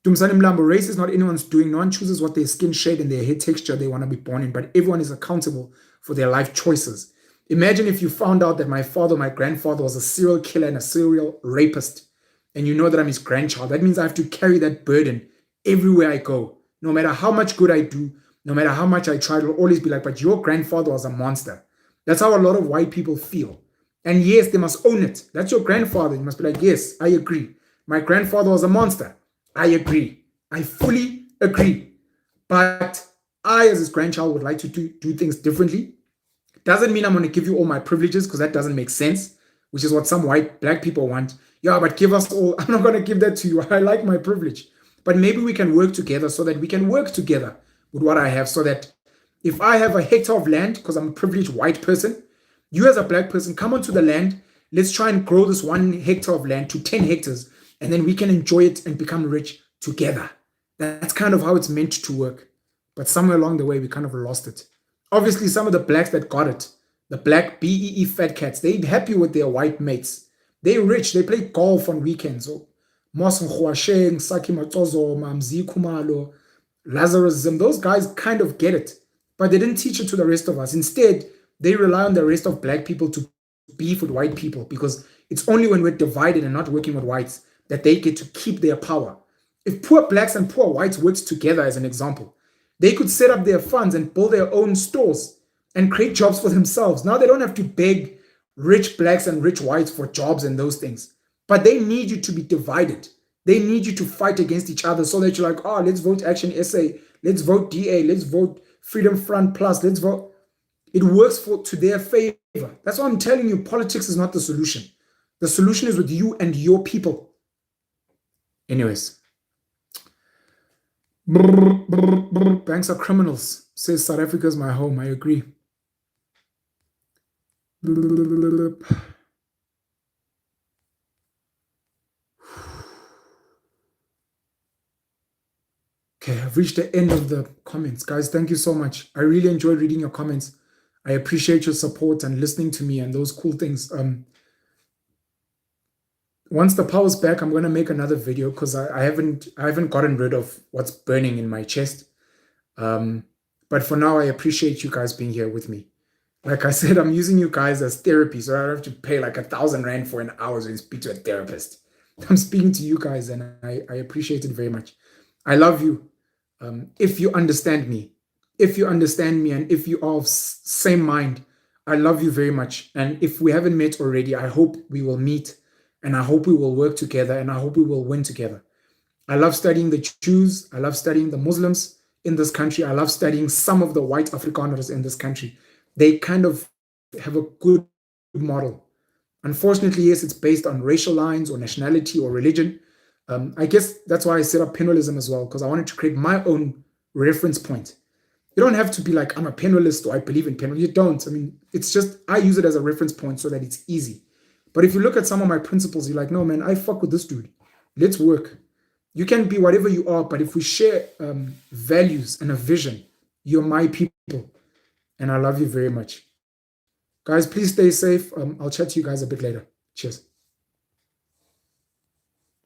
Dumsani Mlambo, race is not anyone's doing. No one chooses what their skin shade and their hair texture they want to be born in, but everyone is accountable for their life choices. Imagine if you found out that my father, my grandfather was a serial killer and a serial rapist, and you know that I'm his grandchild. That means I have to carry that burden everywhere I go. No matter how much good I do, no matter how much I try, it'll always be like, but your grandfather was a monster. That's how a lot of white people feel. And yes, they must own it. That's your grandfather. You must be like, yes, I agree. My grandfather was a monster. I agree. I fully agree. But I, as his grandchild, would like to do things differently. Doesn't mean I'm going to give you all my privileges, because that doesn't make sense, which is what some white black people want. Yeah, but give us all. I'm not going to give that to you. I like my privilege. But maybe we can work together so that we can work together with what I have, so that if I have a hectare of land, because I'm a privileged white person, you as a black person, come onto the land. Let's try and grow this 1 hectare of land to 10 hectares, and then we can enjoy it and become rich together. That's kind of how it's meant to work. But somewhere along the way, we kind of lost it. Obviously, some of the blacks that got it, the black BEE fat cats, they're happy with their white mates. They're rich. They play golf on weekends. So, Moson Huasheng, Saki Matozo, Mamzi Kumalo, Lazarus Zim, those guys kind of get it. but they didn't teach it to the rest of us. Instead, they rely on the rest of black people to beef with white people, because it's only when we're divided and not working with whites that they get to keep their power. If poor blacks and poor whites worked together, as an example, they could set up their funds and build their own stores and create jobs for themselves. Now they don't have to beg rich blacks and rich whites for jobs and those things. But they need you to be divided. They need you to fight against each other so that you're like, oh, let's vote Action SA, let's vote DA, let's vote Freedom Front Plus, let's vote. It works to their favor. That's why I'm telling you, politics is not the solution. The solution is with you and your people. Anyways. Banks are criminals, says South Africa is my home. I agree. Okay, I've reached the end of the comments. Guys, thank you so much. I really enjoyed reading your comments. I appreciate your support and listening to me and those cool things. Once the power's back, I'm going to make another video because I haven't gotten rid of what's burning in my chest. But for now, I appreciate you guys being here with me. Like I said, I'm using you guys as therapy, so I don't have to pay like 1,000 Rand for an hour to speak to a therapist. I'm speaking to you guys, and I appreciate it very much. I love you. If you understand me, and if you are of same mind, I love you very much. And if we haven't met already, I hope we will meet, and I hope we will work together, and I hope we will win together. I love studying the Jews. I love studying the Muslims in this country. I love studying some of the white Afrikaners in this country. They kind of have a good model. Unfortunately, yes, it's based on racial lines or nationality or religion. I guess that's why I set up penalism as well, because I wanted to create my own reference point. You don't have to be like, I'm a penalist or I believe in penal. You don't. I mean, it's just, I use it as a reference point so that it's easy. But if you look at some of my principles, you're like, no, man, I fuck with this dude. Let's work. You can be whatever you are, but if we share values and a vision, you're my people. And I love you very much. Guys, please stay safe. I'll chat to you guys a bit later. Cheers.